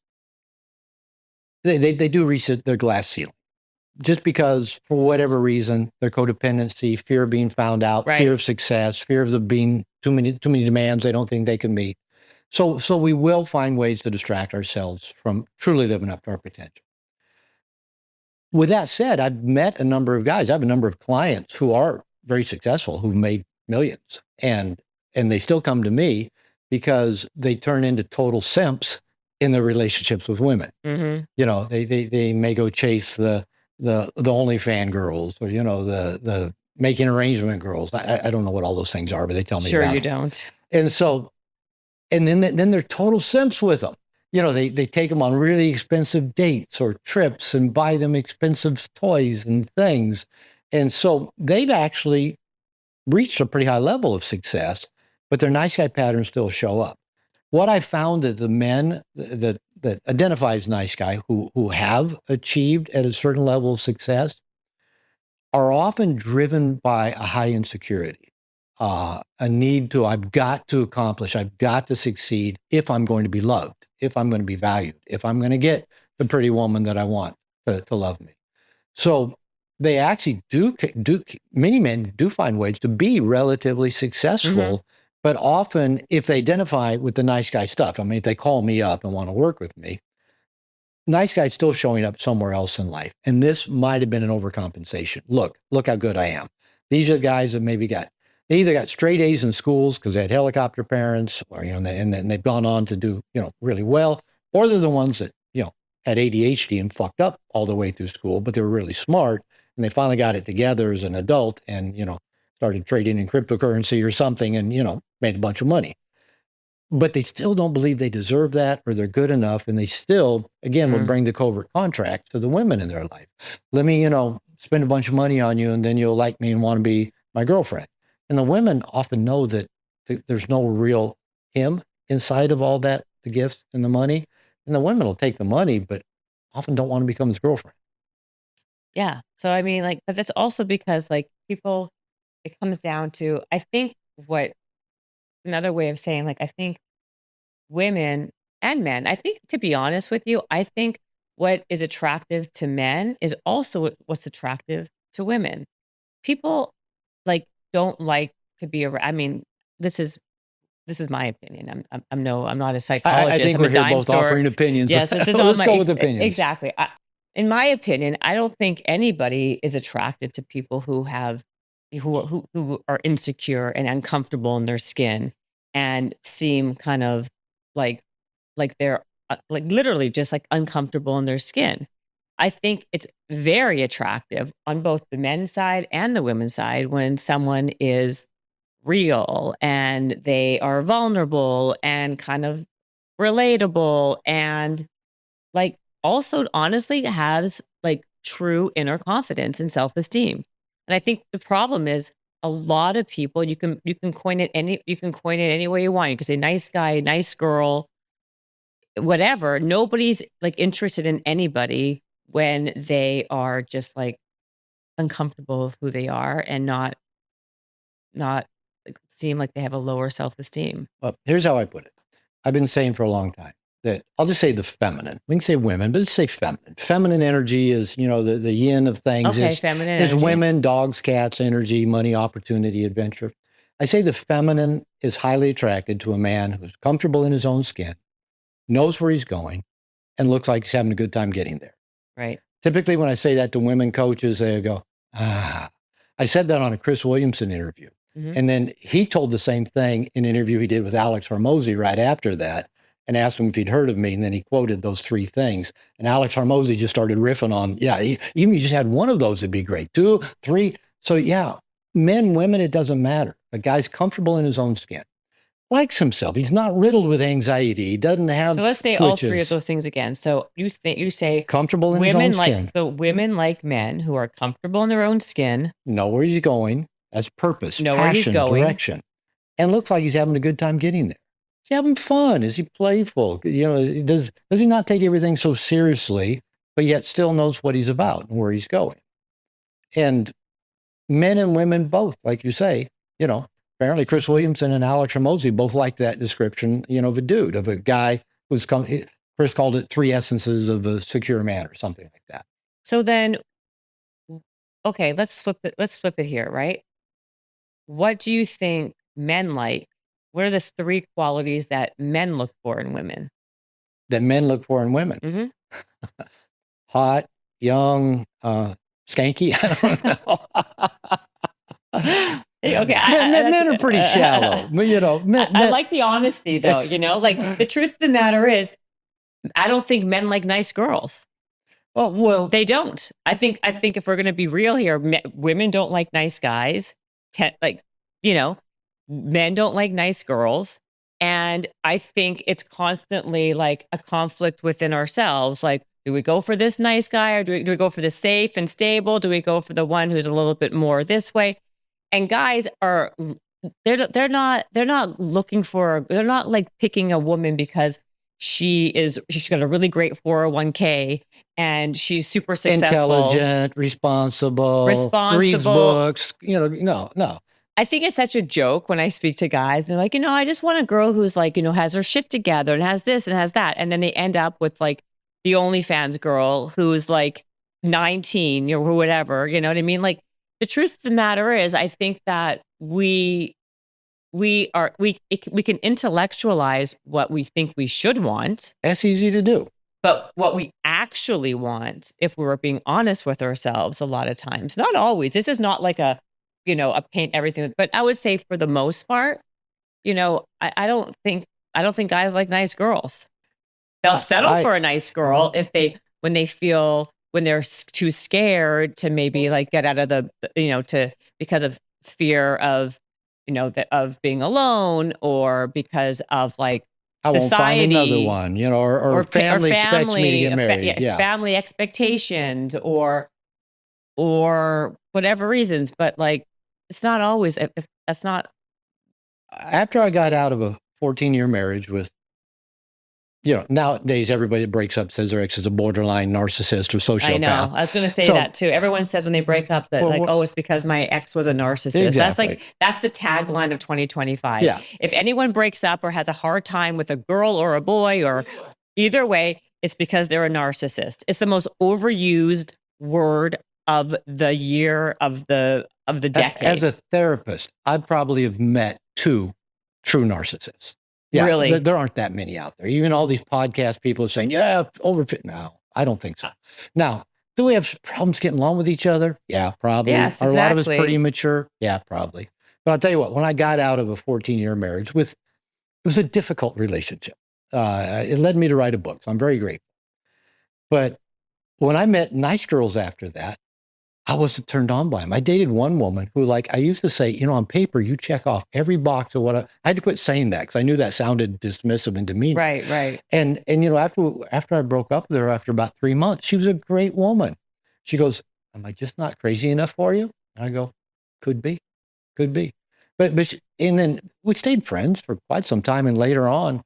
they do reset their glass ceiling. Just because, for whatever reason, their codependency, fear of being found out, right. Fear of success, fear of there being too many demands they don't think they can meet. So we will find ways to distract ourselves from truly living up to our potential. With that said, I've met a number of guys. I have a number of clients who are very successful, who've made millions, and they still come to me because they turn into total simps in their relationships with women. Mm-hmm. They may go chase the OnlyFans girls, or the making arrangement girls. I don't know what all those things are, but they tell me sure about you them. don't. And so, and then they're total simps with them. They take them on really expensive dates or trips and buy them expensive toys and things. And so they've actually reached a pretty high level of success, but their nice guy patterns still show up. What I found that the men that identifies nice guy who have achieved at a certain level of success are often driven by a high insecurity, a need to, I've got to accomplish, I've got to succeed if I'm going to be loved, if I'm going to be valued, if I'm going to get the pretty woman that I want to love me. So they actually do, many men do find ways to be relatively successful. Mm-hmm. But often, if they identify with the nice guy stuff, I mean, if they call me up and want to work with me, nice guy's still showing up somewhere else in life. And this might have been an overcompensation. Look how good I am. These are guys that maybe got They either got straight A's in schools because they had helicopter parents, or and then they've gone on to do really well, or they're the ones that had ADHD and fucked up all the way through school, but they were really smart and they finally got it together as an adult and started trading in cryptocurrency or something and made a bunch of money. But they still don't believe they deserve that or they're good enough, and they still again will bring the covert contract to the women in their life. Let me spend a bunch of money on you and then you'll like me and want to be my girlfriend. And the women often know that there's no real him inside of all that, the gifts and the money. And the women will take the money, but often don't want to become his girlfriend. Yeah. So, I mean, like, but that's also because, like, people, it comes down to, I think what another way of saying, like, I think women and men, I think, to be honest with you, I think what is attractive to men is also what's attractive to women. People, like, don't like to be around. I mean, this is my opinion. I'm not a psychologist. I think I'm we're a here dime both store. offering opinions. Yes, this is all Let's my go with opinions. exactly. In my opinion, I don't think anybody is attracted to people who are insecure and uncomfortable in their skin and seem kind of like they're like literally just like uncomfortable in their skin. I think it's very attractive on both the men's side and the women's side when someone is real and they are vulnerable and kind of relatable and like also honestly has like true inner confidence and self-esteem. And I think the problem is a lot of people you can coin it any way you want. You can say nice guy, nice girl, whatever. Nobody's like interested in anybody when they are just like uncomfortable with who they are and not like, seem like they have a lower self-esteem. Well, here's how I put it. I've been saying for a long time that I'll just say the feminine. We can say women, but let's say feminine. Feminine energy is, the yin of things. Okay, feminine There's energy. women, dogs, cats, energy, money, opportunity, adventure. I say the feminine is highly attracted to a man who's comfortable in his own skin, knows where he's going, and looks like he's having a good time getting there. Right. Typically, when I say that to women coaches, they go, ah. I said that on a Chris Williamson interview. And then he told the same thing in an interview he did with Alex Hormozy right after that and asked him if he'd heard of me. And then he quoted those three things. And Alex Hormozy just started riffing on, even if you just had one of those, it'd be great. 2, 3. So yeah, men, women, it doesn't matter. A guy's comfortable in his own skin, likes himself. He's not riddled with anxiety. He doesn't have So let's say twitches. all three of those things again. So you say comfortable in his own skin. So women like men who are comfortable in their own skin. Know where he's going. As purpose, know passion, where he's going. Direction, and looks like he's having a good time getting there. Is he having fun? Is he playful? Does he not take everything so seriously, but yet still knows what he's about and where he's going? And men and women both, like you say, apparently Chris Williamson and Alex Hormozy both like that description, of a dude, of a guy who's Chris called it 3 essences of a secure man or something like that. So then, okay, let's flip it here, right? What do you think men like? What are the 3 qualities that men look for in women? That men look for in women? Hot, young, skanky. I don't know. Okay, men are pretty shallow. But, I like the honesty, though. Like the truth of the matter is, I don't think men like nice girls. Well, they don't. I think if we're going to be real here, women don't like nice guys. Men don't like nice girls. And I think it's constantly like a conflict within ourselves. Like, do we go for this nice guy or do we go for the safe and stable? Do we go for the one who's a little bit more this way? And guys they're not looking for, they're not like picking a woman because she's got a really great 401k and she's super successful. Intelligent, responsible, reads books, no. I think it's such a joke when I speak to guys. They're like, I just want a girl who's like, has her shit together and has this and has that. And then they end up with like the OnlyFans girl who's like 19 or whatever. You know what I mean? Like the truth of the matter is, I think that we can intellectualize what we think we should want. That's easy to do. But what we actually want, if we were being honest with ourselves a lot of times, not always, this is not like a paint everything. But I would say for the most part, I don't think guys like nice girls. They'll settle for a nice girl when they're too scared to maybe like get out of because of fear of, of being alone, or because of like I won't find another society, one, or family expects me to get married. family expectations, or whatever reasons. But like, it's not always, if that's not. After I got out of a 14-year marriage with, nowadays everybody that breaks up says their ex is a borderline narcissist or sociopath. I know. I was going to say that too. Everyone says when they break up that it's because my ex was a narcissist. Exactly. That's the tagline of 2025. Yeah. If anyone breaks up or has a hard time with a girl or a boy, or either way, it's because they're a narcissist. It's the most overused word of the year, of the decade. As a therapist, I probably have met 2 true narcissists. Yeah, really? There aren't that many out there. Even all these podcast people are saying, no, I don't think so. Now, do we have problems getting along with each other? Yeah, probably. Yes, Are exactly. a lot of us pretty immature? Yeah, probably. But I'll tell you what, when I got out of a 14-year marriage it was a difficult relationship. It led me to write a book, so I'm very grateful. But when I met nice girls after that, I wasn't turned on by them. I dated one woman who, like, I used to say, on paper, you check off every box of what I had to quit saying that because I knew that sounded dismissive and demeaning. Right. And after I broke up with her, after about 3 months, she was a great woman. She goes, am I just not crazy enough for you? And I go, could be. And then we stayed friends for quite some time. And later on,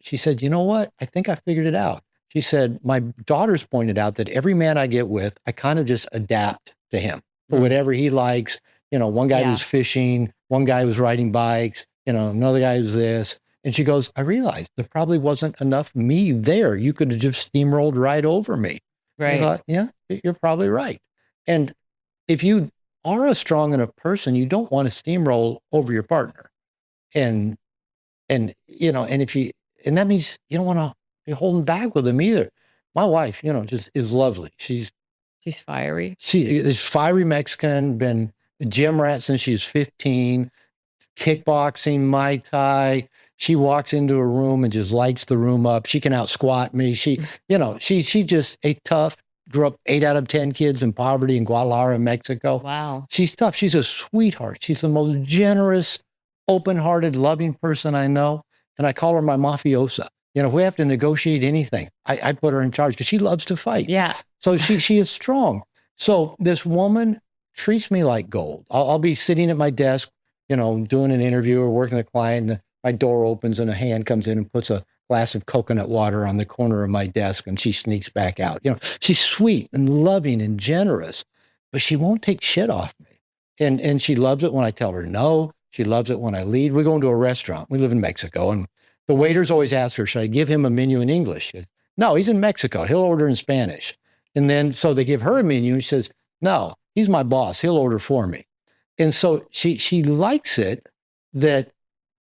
she said, you know what? I think I figured it out. She said, my daughters pointed out that every man I get with, I kind of just adapt to him for whatever he likes. One guy was fishing, one guy was riding bikes, another guy was this. And she goes, I realized there probably wasn't enough me there. You could have just steamrolled right over me. Right. I thought, yeah, you're probably right. And if you are a strong enough person, you don't want to steamroll over your partner. And that means you don't want to be holding back with them either. My wife, just is lovely. She's fiery. She is fiery Mexican, been a gym rat since she was 15, kickboxing, Muay Thai. She walks into a room and just lights the room up. She can out squat me. She just a tough, grew up 8 out of 10 kids in poverty in Guadalajara, Mexico. Wow. She's tough. She's a sweetheart. She's the most generous, open-hearted, loving person I know. And I call her my mafiosa. If we have to negotiate anything, I put her in charge because she loves to fight. Yeah. So she is strong. So this woman treats me like gold. I'll be sitting at my desk, doing an interview or working with a client, and my door opens and a hand comes in and puts a glass of coconut water on the corner of my desk, and she sneaks back out. She's sweet and loving and generous, but she won't take shit off me. And she loves it when I tell her no. She loves it when I lead. We go into a restaurant. We live in Mexico, and the waiters always ask her, should I give him a menu in English? She goes, no, he's in Mexico. He'll order in Spanish. And then, so they give her a menu, and she says, no, he's my boss. He'll order for me. And so she likes it that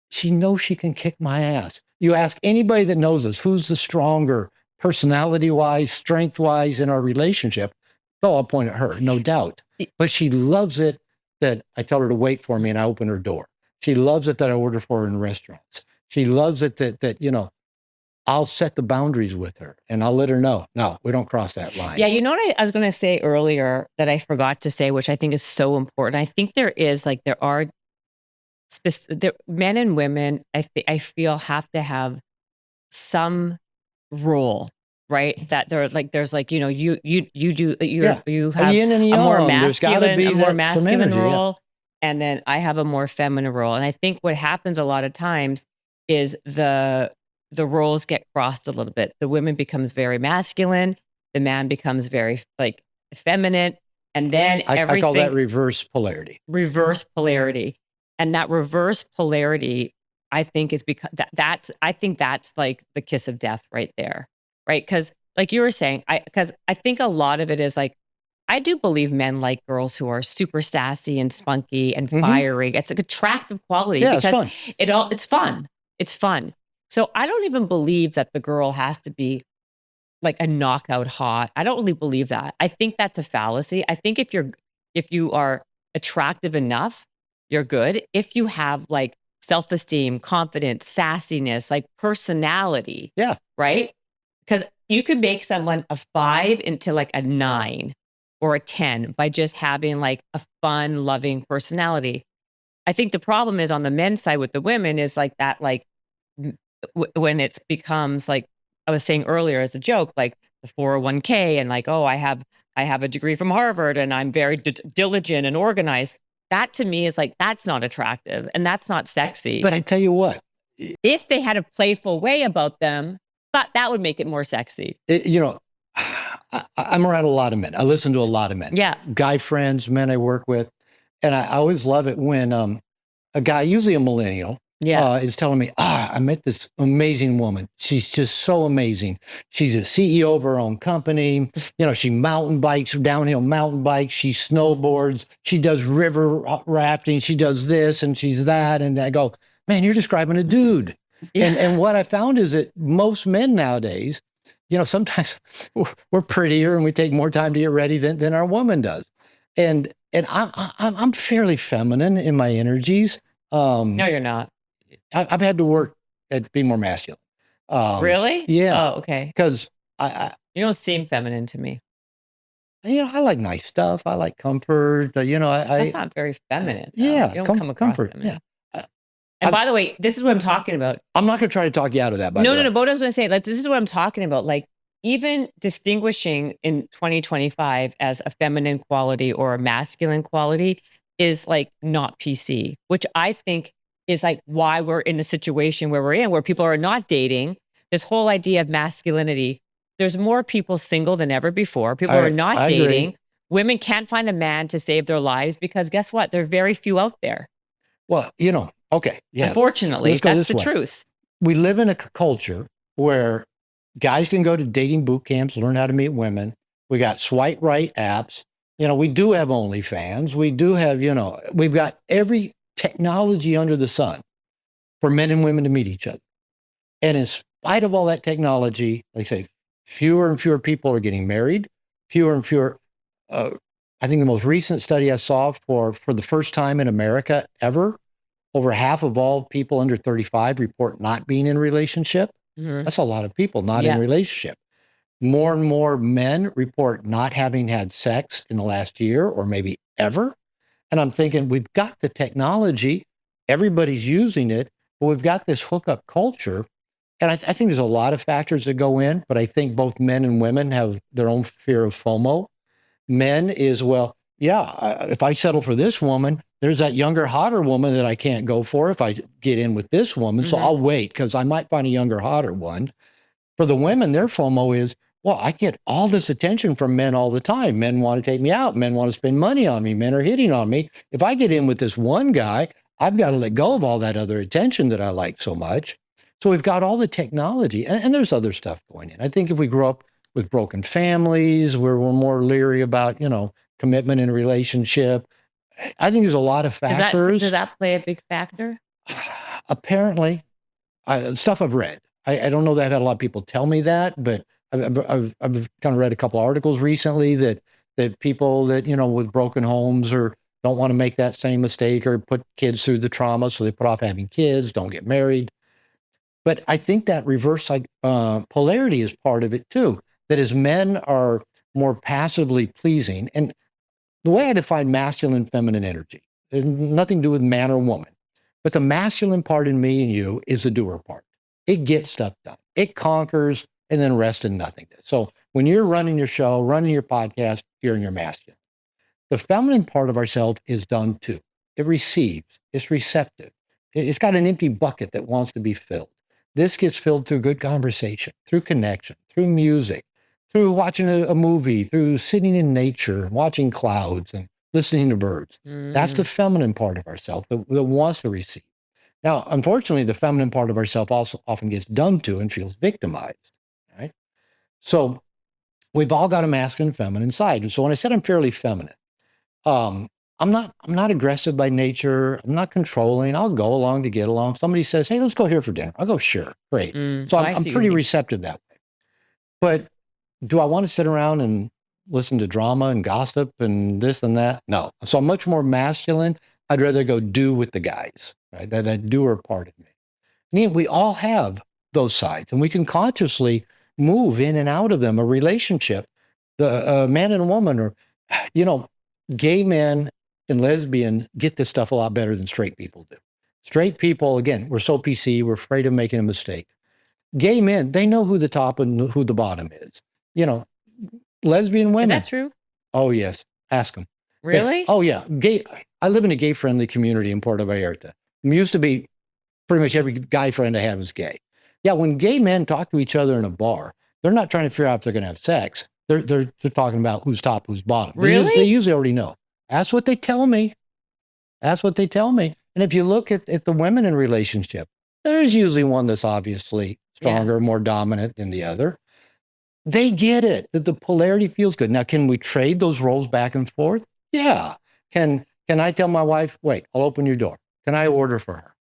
she knows she can kick my ass. You ask anybody that knows us, who's the stronger personality-wise, strength-wise in our relationship? Oh, I'll point at her, no doubt. But she loves it that I tell her to wait for me and I open her door. She loves it that I order for her in restaurants. She loves it that I'll set the boundaries with her and I'll let her know, no, we don't cross that line. Yeah. You know what I was going to say earlier that I forgot to say, which I think is so important. I think there are men and women, I feel have to have some role, right? That there's you have a more masculine role, and then I have a more feminine role. And I think what happens a lot of times is the roles get crossed a little bit. The woman becomes very masculine, the man becomes very feminine, and then I call that reverse polarity. Reverse polarity. And that reverse polarity, I think, is because that's like the kiss of death right there, right? Because like you were saying, because I think a lot of it is like, I do believe men like girls who are super sassy and spunky and fiery. It's like attractive quality because it's fun. It's fun. So I don't even believe that the girl has to be like a knockout hot. I don't really believe that. I think that's a fallacy. I think if you are attractive enough, you're good. If you have like self-esteem, confidence, sassiness, like personality. Yeah. Right? Because you could make someone a 5 into like a 9 or a 10 by just having like a fun, loving personality. I think the problem is on the men's side with the women is like that, like when it becomes like I was saying earlier as a joke, like the 401k and like, oh, I have a degree from Harvard and I'm very diligent and organized. That to me is like, that's not attractive and that's not sexy. But I tell you what, if they had a playful way about them, that would make it more sexy. I'm around a lot of men. I listen to a lot of men. Yeah. Guy friends, men I work with. And I always love it when a guy, usually a millennial, is telling me, I met this amazing woman. She's just so amazing. She's a CEO of her own company. She mountain bikes, downhill mountain bikes. She snowboards. She does river rafting. She does this and she's that. And I go, man, you're describing a dude. Yeah. And what I found is that most men nowadays, sometimes we're prettier and we take more time to get ready than our woman does. And I'm fairly feminine in my energies. No, you're not. I've had to work at being more masculine. Really? Yeah. Oh, okay. Because you don't seem feminine to me. I like nice stuff. I like comfort. That's not very feminine. Yeah. You don't come across comfort. feminine. Yeah. And by the way, this is what I'm talking about. I'm not going to try to talk you out of that. No. But what I was going to say, like, this is what I'm talking about. Like, even distinguishing in 2025 as a feminine quality or a masculine quality is like not PC, which I think is like why we're in a situation where we're in, where people are not dating. This whole idea of masculinity, there's more people single than ever before. People are not dating. Agree. Women can't find a man to save their lives because guess what? There are very few out there. Well, okay. Yeah. Unfortunately, that's the truth. We live in a culture where guys can go to dating boot camps, learn how to meet women. We got swipe right apps. We do have OnlyFans. We do have, we've got every technology under the sun for men and women to meet each other. And in spite of all that technology, like I say, fewer and fewer people are getting married. Fewer and fewer. I think the most recent study I saw for the first time in America ever, over half of all people under 35 report not being in a relationship. Mm-hmm. That's a lot of people not in a relationship. More and more men report not having had sex in the last year or maybe ever. And I'm thinking, we've got the technology, everybody's using it, but we've got this hookup culture. And I think there's a lot of factors that go in, but I think both men and women have their own fear of FOMO. Men is, if I settle for this woman, there's that younger, hotter woman that I can't go for if I get in with this woman. Mm-hmm. So I'll wait because I might find a younger, hotter one. For the women, their FOMO is, I get all this attention from men all the time. Men want to take me out. Men want to spend money on me. Men are hitting on me. If I get in with this one guy, I've got to let go of all that other attention that I like so much. So we've got all the technology and there's other stuff going in. I think if we grow up with broken families where we're more leery about, commitment in a relationship, I think there's a lot of factors. Does that play a big factor? Apparently, stuff I've read. I don't know that I've had a lot of people tell me that, but I've kind of read a couple articles recently that people that, with broken homes or don't want to make that same mistake or put kids through the trauma, so they put off having kids, don't get married. But I think that reverse polarity is part of it too, that as men are more passively pleasing, and the way I define masculine, feminine energy, it has nothing to do with man or woman, but the masculine part in me and you is the doer part. It gets stuff done. It conquers and then rest in nothingness. So when you're running your show, running your podcast, you're in your masculine. The feminine part of ourselves is done too. It receives. It's receptive. It's got an empty bucket that wants to be filled. This gets filled through good conversation, through connection, through music, through watching a movie, through sitting in nature and watching clouds and listening to birds. Mm. That's the feminine part of ourselves that wants to receive. Now, unfortunately, the feminine part of ourselves also often gets done to and feels victimized, right? So we've all got a masculine and feminine side. And so when I said I'm fairly feminine, I'm not aggressive by nature. I'm not controlling. I'll go along to get along. Somebody says, hey, let's go here for dinner. I'll go, sure, great. So I'm pretty receptive that way. But do I want to sit around and listen to drama and gossip and this and that. No. So I'm much more masculine. I'd rather go do with the guys, right? That doer part of me. And we all have those sides, and we can consciously move in and out of them. A relationship, the man and a woman, or, gay men and lesbians get this stuff a lot better than straight people do. Straight people, again, we're so PC, we're afraid of making a mistake. Gay men, they know who the top and who the bottom is. Lesbian women. Is that true? Oh, yes. Ask them. Really? Oh, yeah. Gay. I live in a gay-friendly community in Puerto Vallarta. It used to be pretty much every guy friend I had was gay. Yeah, when gay men talk to each other in a bar, they're not trying to figure out if they're going to have sex. They're talking about who's top, who's bottom. Really? They usually already know. That's what they tell me. That's what they tell me. And if you look at the women in relationship, there's usually one that's obviously stronger, more dominant than the other. They get it, that the polarity feels good. Now, can we trade those roles back and forth? Yeah. Can I tell my wife, wait, I'll open your door. Can I order for her?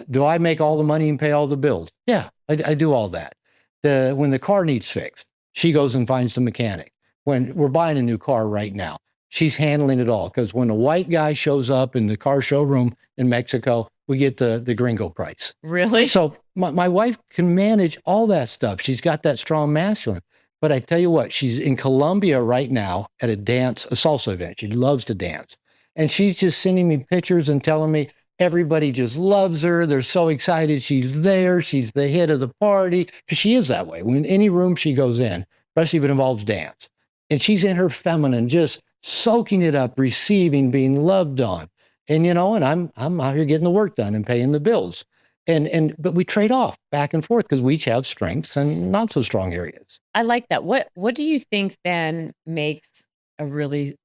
Do I make all the money and pay all the bills? Yeah, I do all that. When the car needs fixed, she goes and finds the mechanic. When we're buying a new car right now, she's handling it all. Because when a white guy shows up in the car showroom in Mexico, we get the gringo price. Really? So my wife can manage all that stuff. She's got that strong masculine. But I tell you what, she's in Colombia right now at a salsa event. She loves to dance. And she's just sending me pictures and telling me everybody just loves her. They're so excited she's there. She's the hit of the party. Because she is that way. When any room she goes in, especially if it involves dance, and she's in her feminine, just soaking it up, receiving, being loved on. And, and I'm out here getting the work done and paying the bills. But we trade off back and forth because we each have strengths and not so strong areas. I like that. What do you think then makes a really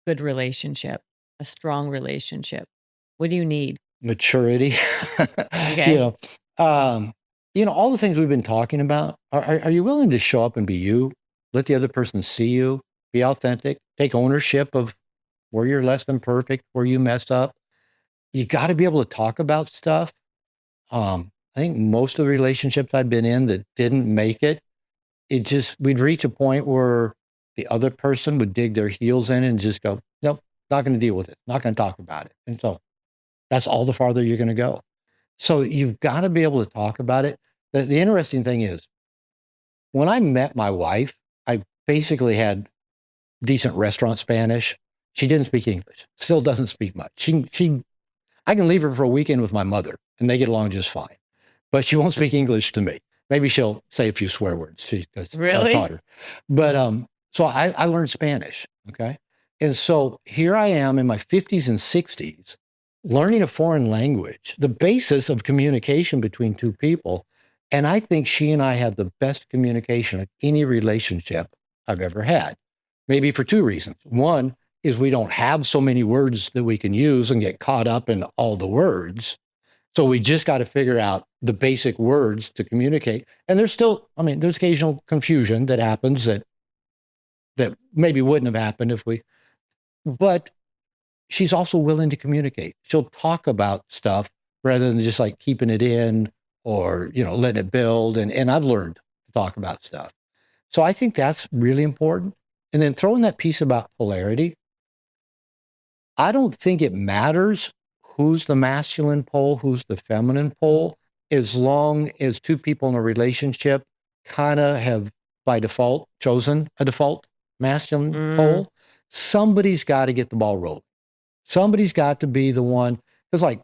good relationship, a strong relationship? What do you need? Maturity. Okay. All the things we've been talking about. Are you willing to show up and be you? Let the other person see you. Be authentic. Take ownership of where you're less than perfect, where you messed up. You got to be able to talk about stuff. I think most of the relationships I've been in that didn't make it, we'd reach a point where the other person would dig their heels in and just go, nope, not going to deal with it. Not going to talk about it. And so that's all the farther you're going to go. So you've got to be able to talk about it. The interesting thing is, when I met my wife, I basically had decent restaurant Spanish. She didn't speak English, still doesn't speak much. I can leave her for a weekend with my mother and they get along just fine, but she won't speak English to me. Maybe she'll say a few swear words because really? I taught her. But so I learned Spanish, okay? And so here I am in my 50s and 60s, learning a foreign language, the basis of communication between two people. And I think she and I have the best communication of any relationship I've ever had. Maybe for two reasons. One is we don't have so many words that we can use and get caught up in all the words. So we just got to figure out the basic words to communicate. And there's occasional confusion that happens that maybe wouldn't have happened but she's also willing to communicate. She'll talk about stuff rather than just like keeping it in or, letting it build. And I've learned to talk about stuff. So I think that's really important. And then throwing that piece about polarity, I don't think it matters who's the masculine pole, who's the feminine pole, as long as two people in a relationship kind of have by default chosen a default masculine pole. Somebody's got to get the ball rolling. Somebody's got to be the one. Because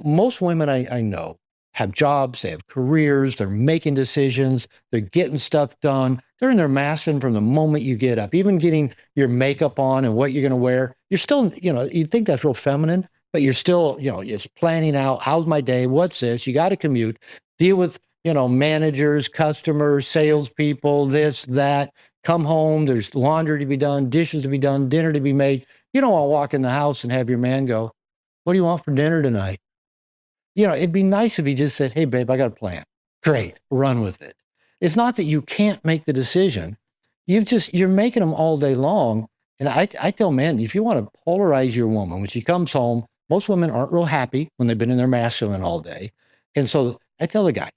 most women I know have jobs, they have careers, they're making decisions, they're getting stuff done. They're in their masculine from the moment you get up, even getting your makeup on and what you're going to wear. You're still, you think that's real feminine, but you're still, it's planning out, how's my day? What's this? You got to commute, deal with, managers, customers, salespeople, this, that, come home. There's laundry to be done, dishes to be done, dinner to be made. You don't want to walk in the house and have your man go, what do you want for dinner tonight? It'd be nice if he just said, hey, babe, I got a plan. Great, run with it. It's not that you can't make the decision. You're making them all day long. And I tell men, if you want to polarize your woman, when she comes home, most women aren't real happy when they've been in their masculine all day. And so I tell the guy,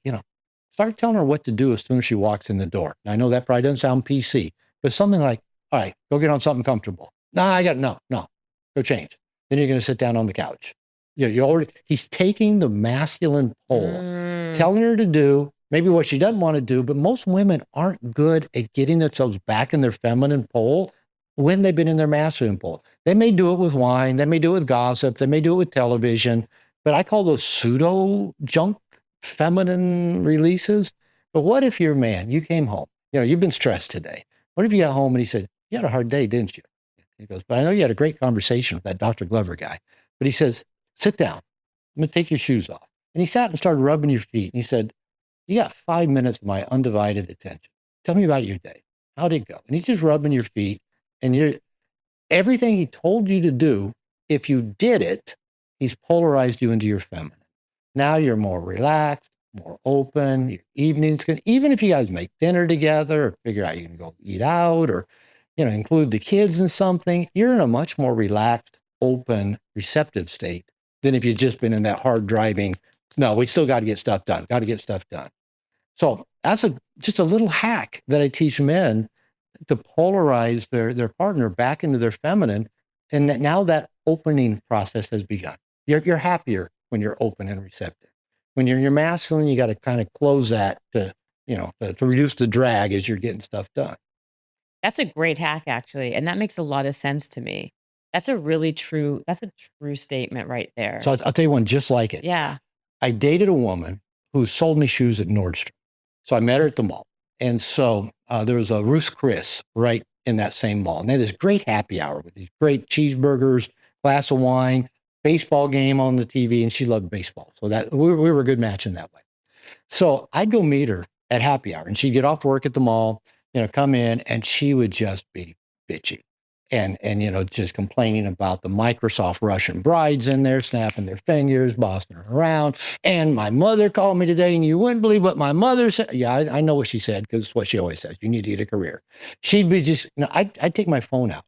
start telling her what to do as soon as she walks in the door. And I know that probably doesn't sound PC, but something like, All right, go get on something comfortable. No, go change. Then you're going to sit down on the couch. He's taking the masculine pole, telling her to do maybe what she doesn't want to do, but most women aren't good at getting themselves back in their feminine pole when they've been in their masculine pole. They may do it with wine, they may do it with gossip, they may do it with television, but I call those pseudo junk feminine releases. But what if you're a man, you came home, you've been stressed today. What if you got home and he said, you had a hard day, didn't you? He goes, but I know you had a great conversation with that Dr. Glover guy. But he says, sit down. I'm going to take your shoes off. And he sat and started rubbing your feet. And he said, you got 5 minutes of my undivided attention. Tell me about your day. How'd it go? And he's just rubbing your feet. And everything he told you to do, if you did it, he's polarized you into your feminine. Now you're more relaxed, more open. Your evenings can, even if you guys make dinner together or figure out you can go eat out or, include the kids in something, you're in a much more relaxed, open, receptive state than if you've just been in that hard driving, no, we still got to get stuff done. So that's just a little hack that I teach men to polarize their partner back into their feminine. And that now that opening process has begun. You're happier when you're open and receptive. When you're masculine, you got to kind of close that to reduce the drag as you're getting stuff done. That's a great hack, actually. And that makes a lot of sense to me. That's a true statement right there. So I'll tell you one just like it. Yeah. I dated a woman who sold me shoes at Nordstrom. So I met her at the mall. And so there was a Ruth's Chris right in that same mall. And they had this great happy hour with these great cheeseburgers, glass of wine, baseball game on the TV. And she loved baseball. So that we were a good match in that way. So I'd go meet her at happy hour and she'd get off work at the mall, come in and she would just be bitchy. And just complaining about the Microsoft Russian brides in there, snapping their fingers, bossing her around. And my mother called me today, and you wouldn't believe what my mother said. Yeah, I know what she said, because it's what she always says. You need to get a career. She'd be just, I'd take my phone out.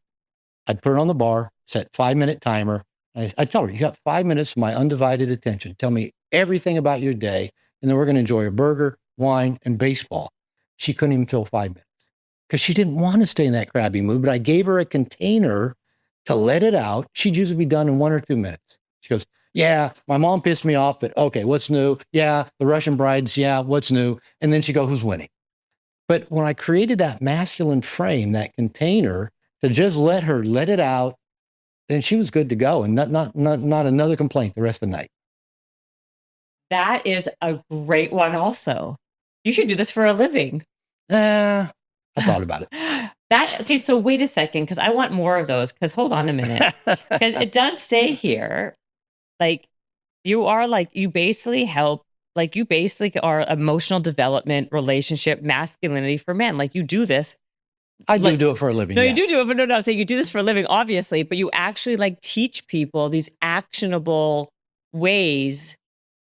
I'd put it on the bar, set 5-minute timer. I'd tell her, you got 5 minutes of my undivided attention. Tell me everything about your day, and then we're going to enjoy a burger, wine, and baseball. She couldn't even fill 5 minutes. Because she didn't want to stay in that crabby mood, but I gave her a container to let it out. She'd usually be done in 1 or 2 minutes. She goes, yeah, my mom pissed me off, but okay, what's new? Yeah, the Russian brides, yeah, what's new? And then she goes, who's winning? But when I created that masculine frame, that container, to just let her let it out, then she was good to go and not another complaint the rest of the night. That is a great one also. You should do this for a living. I thought about it. Okay, so wait a second, because I want more of those, because hold on a minute. Because it does say here, you basically are emotional development, relationship, masculinity for men. You do this. I do it for a living. No, yeah. You do it for, no, I'm saying you do this for a living, obviously, but you actually teach people these actionable ways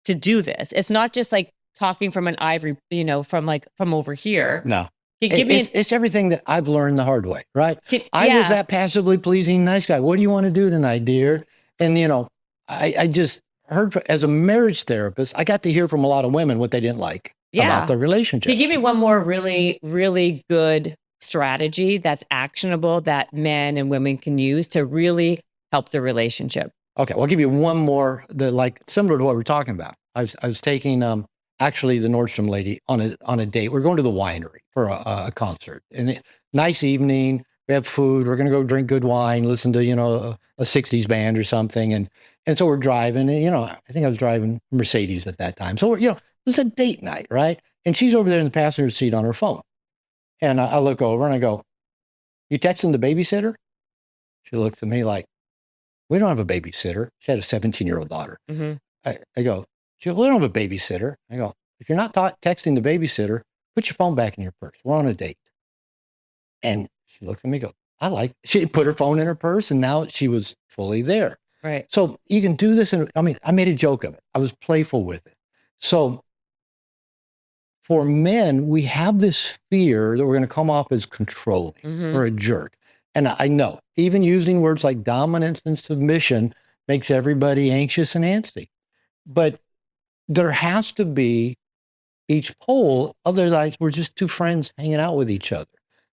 to do this. It's not just talking from an ivory, from over here. No. It's everything that I've learned the hard way, right? I was that passively pleasing nice guy. What do you want to do tonight, dear? And, I just heard, as a marriage therapist, I got to hear from a lot of women what they didn't like about the relationship. Can you give me one more really, really good strategy that's actionable that men and women can use to really help the relationship? Okay, well, I'll give you one more similar to what we're talking about. I was taking actually the Nordstrom lady on a date. We're going to the winery for a concert, and nice evening. We have food. We're going to go drink good wine, listen to a 60s band or something, and so we're driving. And I think I was driving Mercedes at that time. So it was a date night, right? And she's over there in the passenger seat on her phone, and I look over and I go, "You texting the babysitter?" She looks at me like, "We don't have a babysitter." She had a 17-year-old daughter. Mm-hmm. I go, she goes, "We don't have a babysitter." I go, "If you're not texting the babysitter, put your phone back in your purse. We're on a date." And she looked at me and goes, she put her phone in her purse, and now she was fully there. Right. So you can do this. I made a joke of it. I was playful with it. So for men, we have this fear that we're going to come off as controlling or a jerk. And I know, even using words like dominance and submission makes everybody anxious and antsy. But there has to be each pole, otherwise we're just two friends hanging out with each other.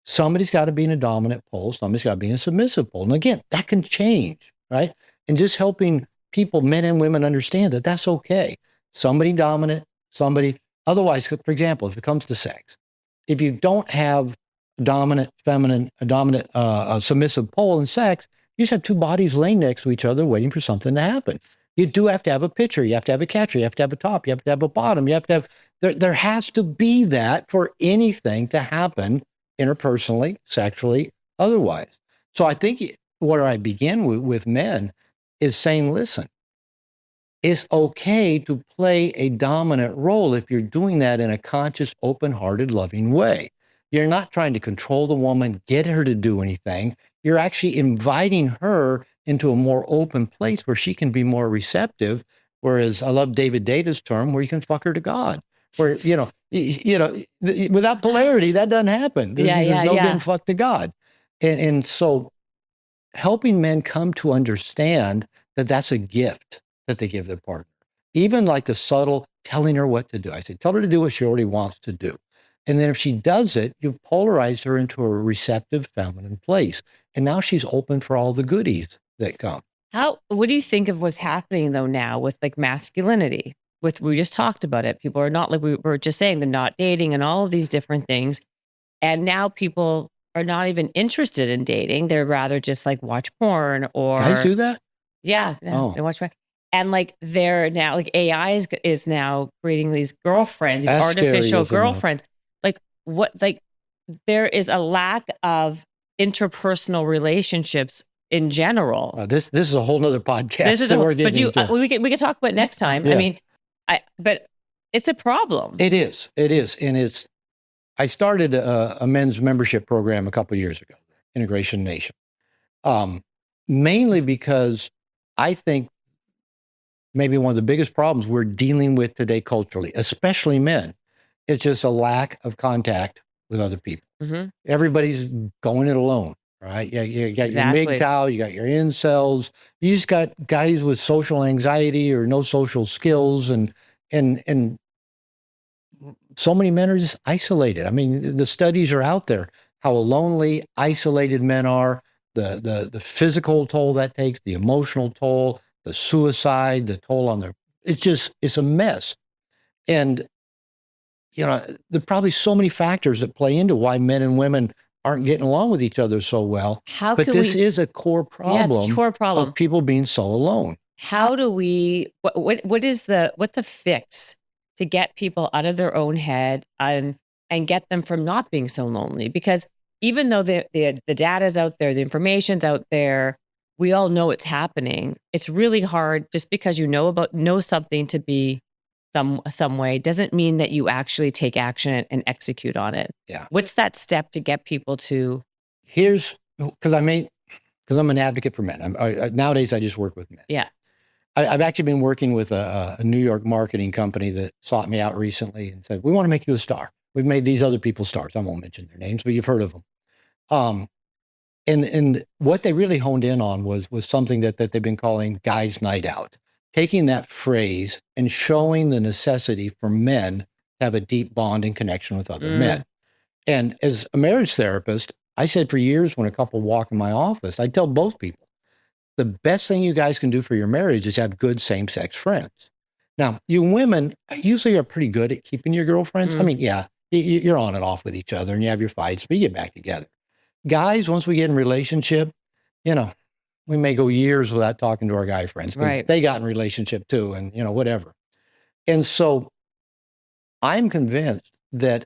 Somebody's got to be in a dominant pole. Somebody's got to be in a submissive pole. And again, that can change, right? And just helping people, men and women, understand that that's okay. Somebody dominant, somebody, otherwise, for example, if it comes to sex, if you don't have dominant, feminine, a submissive pole in sex, you just have two bodies laying next to each other waiting for something to happen. You do have to have a pitcher. You have to have a catcher. You have to have a top. You have to have a bottom. You have to have, there has to be that for anything to happen interpersonally, sexually, otherwise. So I think where I begin with men is saying, listen, it's okay to play a dominant role if you're doing that in a conscious, open-hearted, loving way. You're not trying to control the woman, get her to do anything. You're actually inviting her into a more open place where she can be more receptive. Whereas I love David Data's term, where you can fuck her to God. Where, without polarity, that doesn't happen. There's no getting fucked to God. And so helping men come to understand that that's a gift that they give their partner. Even like the subtle telling her what to do. I say, tell her to do what she already wants to do. And then if she does it, you've polarized her into a receptive feminine place. And now she's open for all the goodies that come. What do you think of what's happening though now with like masculinity? We just talked about it. People are not, like we were just saying, they're not dating and all of these different things. And now people are not even interested in dating. They're rather just like watch porn or... Guys do that? Yeah. They watch porn. And like they're now, like AI is now creating these girlfriends, these artificial girlfriends. There is a lack of interpersonal relationships in general. This is a whole nother podcast. We can talk about it next time. Yeah. I mean, but it's a problem. It is. And I started a men's membership program a couple of years ago, Integration Nation, mainly because I think maybe one of the biggest problems we're dealing with today culturally, especially men, it's just a lack of contact with other people. Mm-hmm. Everybody's going it alone, right? You got your MGTOW, you got your incels, you just got guys with social anxiety or no social skills, and so many men are just isolated. I mean, the studies are out there, how lonely, isolated men are, the physical toll that takes, the emotional toll, the suicide, the toll on it's a mess. And, there are probably so many factors that play into why men and women aren't getting along with each other so well. This is a core problem, it's a core problem of people being so alone. How do we, what's the fix to get people out of their own head and get them from not being so lonely? Because even though the data's out there, the information's out there, we all know it's happening. It's really hard just because you know something to be some way doesn't mean that you actually take action and execute on it. Yeah. What's that step to get people to? Because I'm an advocate for men. Nowadays I just work with men. Yeah. I've actually been working with a New York marketing company that sought me out recently and said, we want to make you a star. We've made these other people stars. I won't mention their names, but you've heard of them. And what they really honed in on was something that they've been calling guys' night out, taking that phrase and showing the necessity for men to have a deep bond and connection with other men. And as a marriage therapist, I said for years when a couple walk in my office, I tell both people, the best thing you guys can do for your marriage is have good same-sex friends. Now, you women usually are pretty good at keeping your girlfriends. I mean, yeah, you're on and off with each other and you have your fights, but you get back together. Guys, once we get in relationship, we may go years without talking to our guy friends because they got in relationship too and, whatever. And so I'm convinced that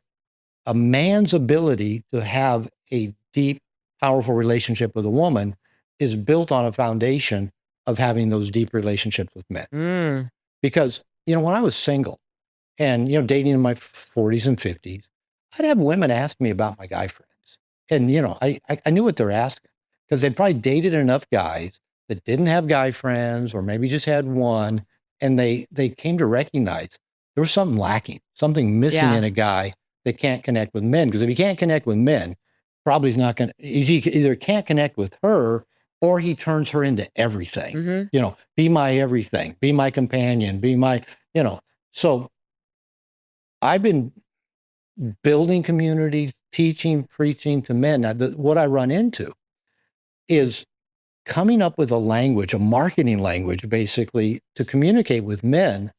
a man's ability to have a deep, powerful relationship with a woman is built on a foundation of having those deep relationships with men. Because, when I was single and, dating in my 40s and 50s, I'd have women ask me about my guy friends. And, I knew what they're asking because they'd probably dated enough guys that didn't have guy friends or maybe just had one. And they came to recognize there was something lacking, something missing in a guy that can't connect with men. Because if he can't connect with men, probably he either can't connect with her or he turns her into everything, be my everything, be my companion, be my, So I've been building communities, teaching, preaching to men. Now, what I run into is coming up with a language, a marketing language, basically, to communicate with men,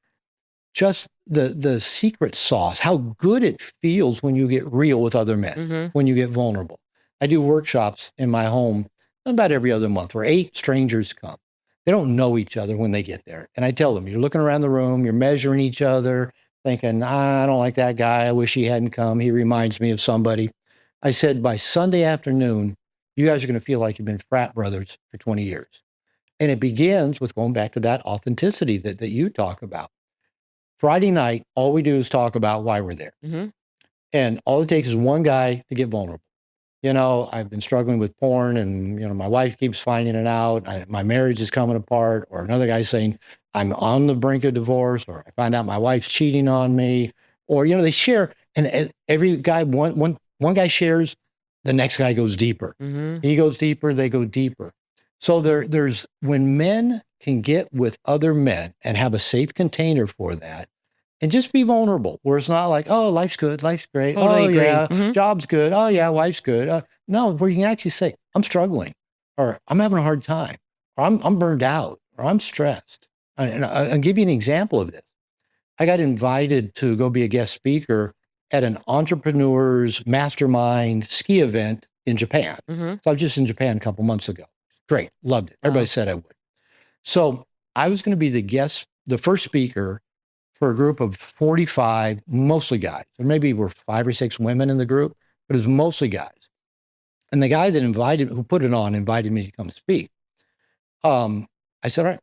just the secret sauce, how good it feels when you get real with other men, when you get vulnerable. I do workshops in my home about every other month where 8 strangers come. They don't know each other when they get there. And I tell them, you're looking around the room, you're measuring each other, thinking, I don't like that guy. I wish he hadn't come. He reminds me of somebody. I said, by Sunday afternoon, you guys are going to feel like you've been frat brothers for 20 years. And it begins with going back to that authenticity that you talk about. Friday night, all we do is talk about why we're there. And all it takes is one guy to get vulnerable. I've been struggling with porn and, my wife keeps finding it out. My marriage is coming apart. Or another guy saying, I'm on the brink of divorce, or I find out my wife's cheating on me. Or, they share. And every guy, one guy shares, the next guy goes deeper. He goes deeper, they go deeper. So there's when men can get with other men and have a safe container for that, and just be vulnerable, where it's not like, oh, life's good, life's great. Totally agree. Yeah, job's good. Oh, yeah, life's good. No, where you can actually say, I'm struggling, or I'm having a hard time, or I'm burned out, or I'm stressed. And I'll give you an example of this. I got invited to go be a guest speaker at an entrepreneur's mastermind ski event in Japan. So I was just in Japan a couple months ago. Great, loved it. Everybody said I would. So I was going to be the first speaker for a group of 45, mostly guys. Or maybe were 5 or 6 women in the group, but it was mostly guys. And the guy who put it on, invited me to come speak. I said, all right,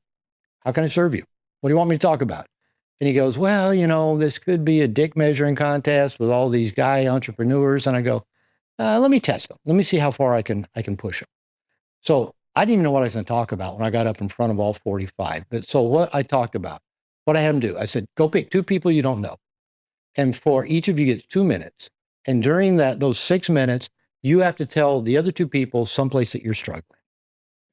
how can I serve you? What do you want me to talk about? And he goes, well, this could be a dick measuring contest with all these guy entrepreneurs. And I go, let me test them. Let me see how far I can push them. So I didn't even know what I was going to talk about when I got up in front of all 45. But so what I talked about, what I had him do, I said, go pick 2 people you don't know. And for each of you gets 2 minutes. And during those 6 minutes, you have to tell the other 2 people someplace that you're struggling.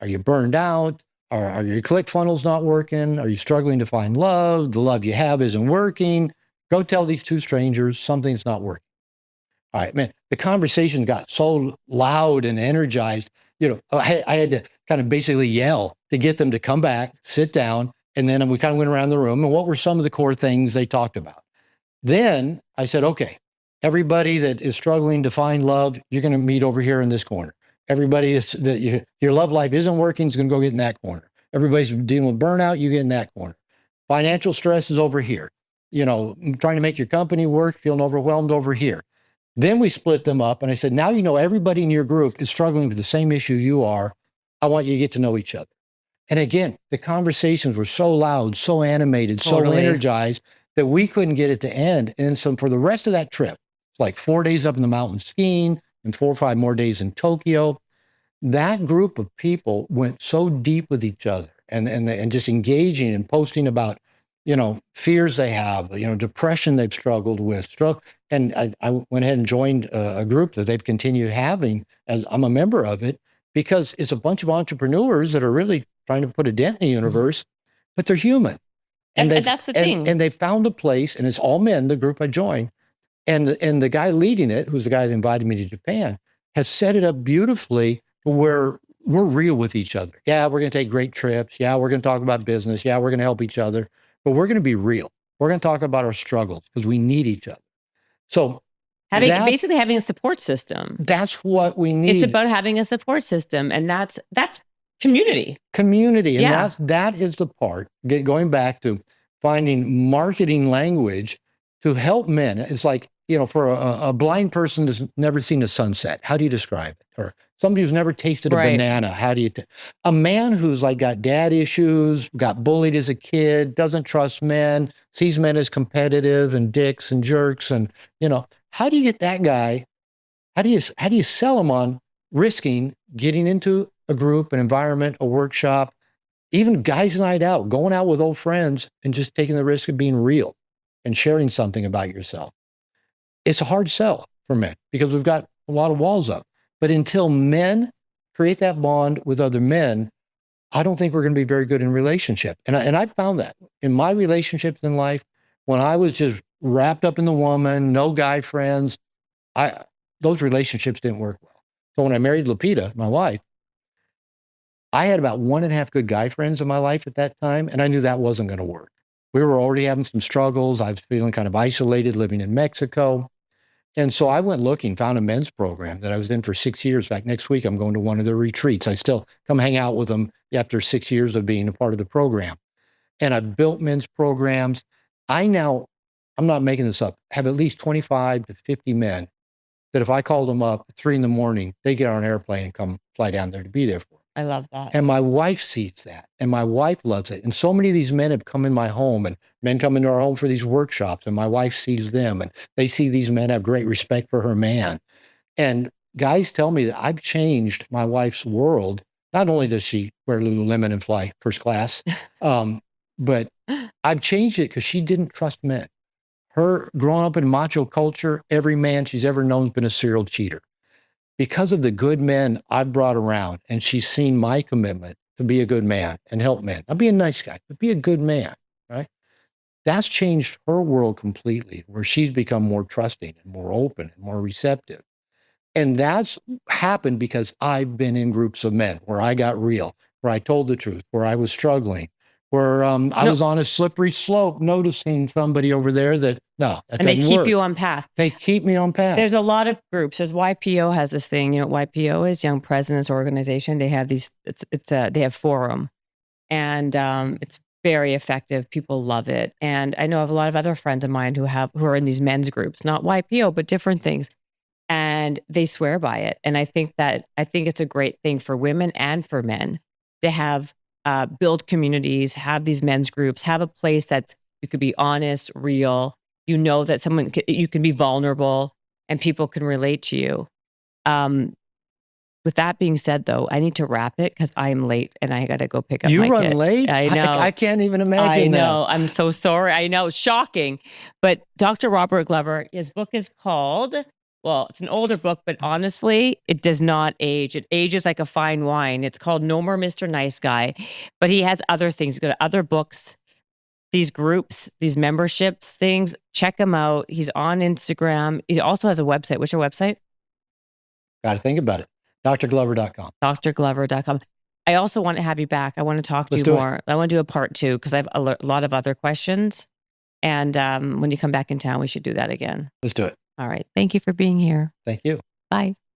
Are you burned out? Are your ClickFunnels not working? Are you struggling to find love? The love you have isn't working. Go tell these 2 strangers something's not working. All right, man, the conversation got so loud and energized. I had to kind of basically yell to get them to come back, sit down, and then we kind of went around the room. And what were some of the core things they talked about? Then I said, okay, everybody that is struggling to find love, you're going to meet over here in this corner. Everybody that your love life isn't working is going to go get in that corner. Everybody's dealing with burnout, you get in that corner. Financial stress is over here. Trying to make your company work, feeling overwhelmed over here. Then we split them up and I said, now everybody in your group is struggling with the same issue you are. I want you to get to know each other. And again, the conversations were so loud, so animated, so energized that we couldn't get it to end. And so for the rest of that trip, it's like 4 days up in the mountains skiing and 4 or 5 more days in Tokyo, that group of people went so deep with each other and just engaging and posting about, fears they have, depression they've struggled with. And I went ahead and joined a group that they've continued having, as I'm a member of it, because it's a bunch of entrepreneurs that are really trying to put a dent in the universe, but they're human. And that's the thing. And they found a place, and it's all men, the group I joined. And the guy leading it, who's the guy that invited me to Japan, has set it up beautifully where we're real with each other. Yeah, we're going to take great trips. Yeah, we're going to talk about business. Yeah, we're going to help each other. But we're going to be real. We're going to talk about our struggles because we need each other. So basically having a support system. That's what we need. It's about having a support system. And that's community. Community. And that is the part, going back to finding marketing language to help men. It's like, for a blind person who's never seen a sunset, how do you describe it? Or somebody who's never tasted a banana, how do you... A man who's like got dad issues, got bullied as a kid, doesn't trust men, sees men as competitive and dicks and jerks. And, how do you get that guy? How do you sell him on risking getting into a group, an environment, a workshop, even guys' night out, going out with old friends and just taking the risk of being real and sharing something about yourself? It's a hard sell for men because we've got a lot of walls up. But until men create that bond with other men, I don't think we're going to be very good in relationship. And I found that in my relationships in life, when I was just wrapped up in the woman, no guy friends. Those relationships didn't work well. So when I married Lupita, my wife, I had about 1.5 good guy friends in my life at that time, and I knew that wasn't going to work. We were already having some struggles. I was feeling kind of isolated living in Mexico. And so I went looking, found a men's program that I was in for 6 years. In fact, next week I'm going to one of their retreats. I still come hang out with them after 6 years of being a part of the program. And I've built men's programs. I now, I'm not making this up, have at least 25 to 50 men that if I called them up at 3 a.m, they get on an airplane and come fly down there to be there for them. I love that. And my wife sees that, and my wife loves it. And so many of these men have come in my home, and men come into our home for these workshops, and my wife sees them, and they see these men have great respect for her man. And guys tell me that I've changed my wife's world. Not only does she wear Lululemon and fly first class, but I've changed it because she didn't trust men. Her growing up in macho culture, every man she's ever known has been a serial cheater. Because of the good men I've brought around, and she's seen my commitment to be a good man and help men. Not be a nice guy, but be a good man, right? That's changed her world completely, where she's become more trusting and more open and more receptive. And that's happened because I've been in groups of men where I got real, where I told the truth, where I was struggling, where I was on a slippery slope, noticing somebody over there that, and they keep you on path. They keep me on path. There's a lot of groups. There's YPO has this thing, YPO is Young Presidents Organization. They have these, they have forum, and it's very effective. People love it. And I know of a lot of other friends of mine who are in these men's groups, not YPO, but different things. And they swear by it. And I think it's a great thing for women and for men to have, build communities, have these men's groups, have a place that you could be honest, real. You know that you can be vulnerable and people can relate to you. With that being said, though, I need to wrap it because I am late and I got to go pick up my kid. You run late? I know. I can't even imagine that. I know. I'm so sorry. I know. Shocking. But Dr. Robert Glover, his book is called, well, it's an older book, but honestly, it does not age. It ages like a fine wine. It's called No More Mr. Nice Guy. But he has other things. He's got other books, these groups, these memberships, things. Check him out. He's on Instagram. He also has a website. What's your website? Got to think about it. drglover.com. drglover.com. I also want to have you back. I want to talk to you more. I want to do a part 2 because I have a lot of other questions. And when you come back in town, we should do that again. Let's do it. All right. Thank you for being here. Thank you. Bye.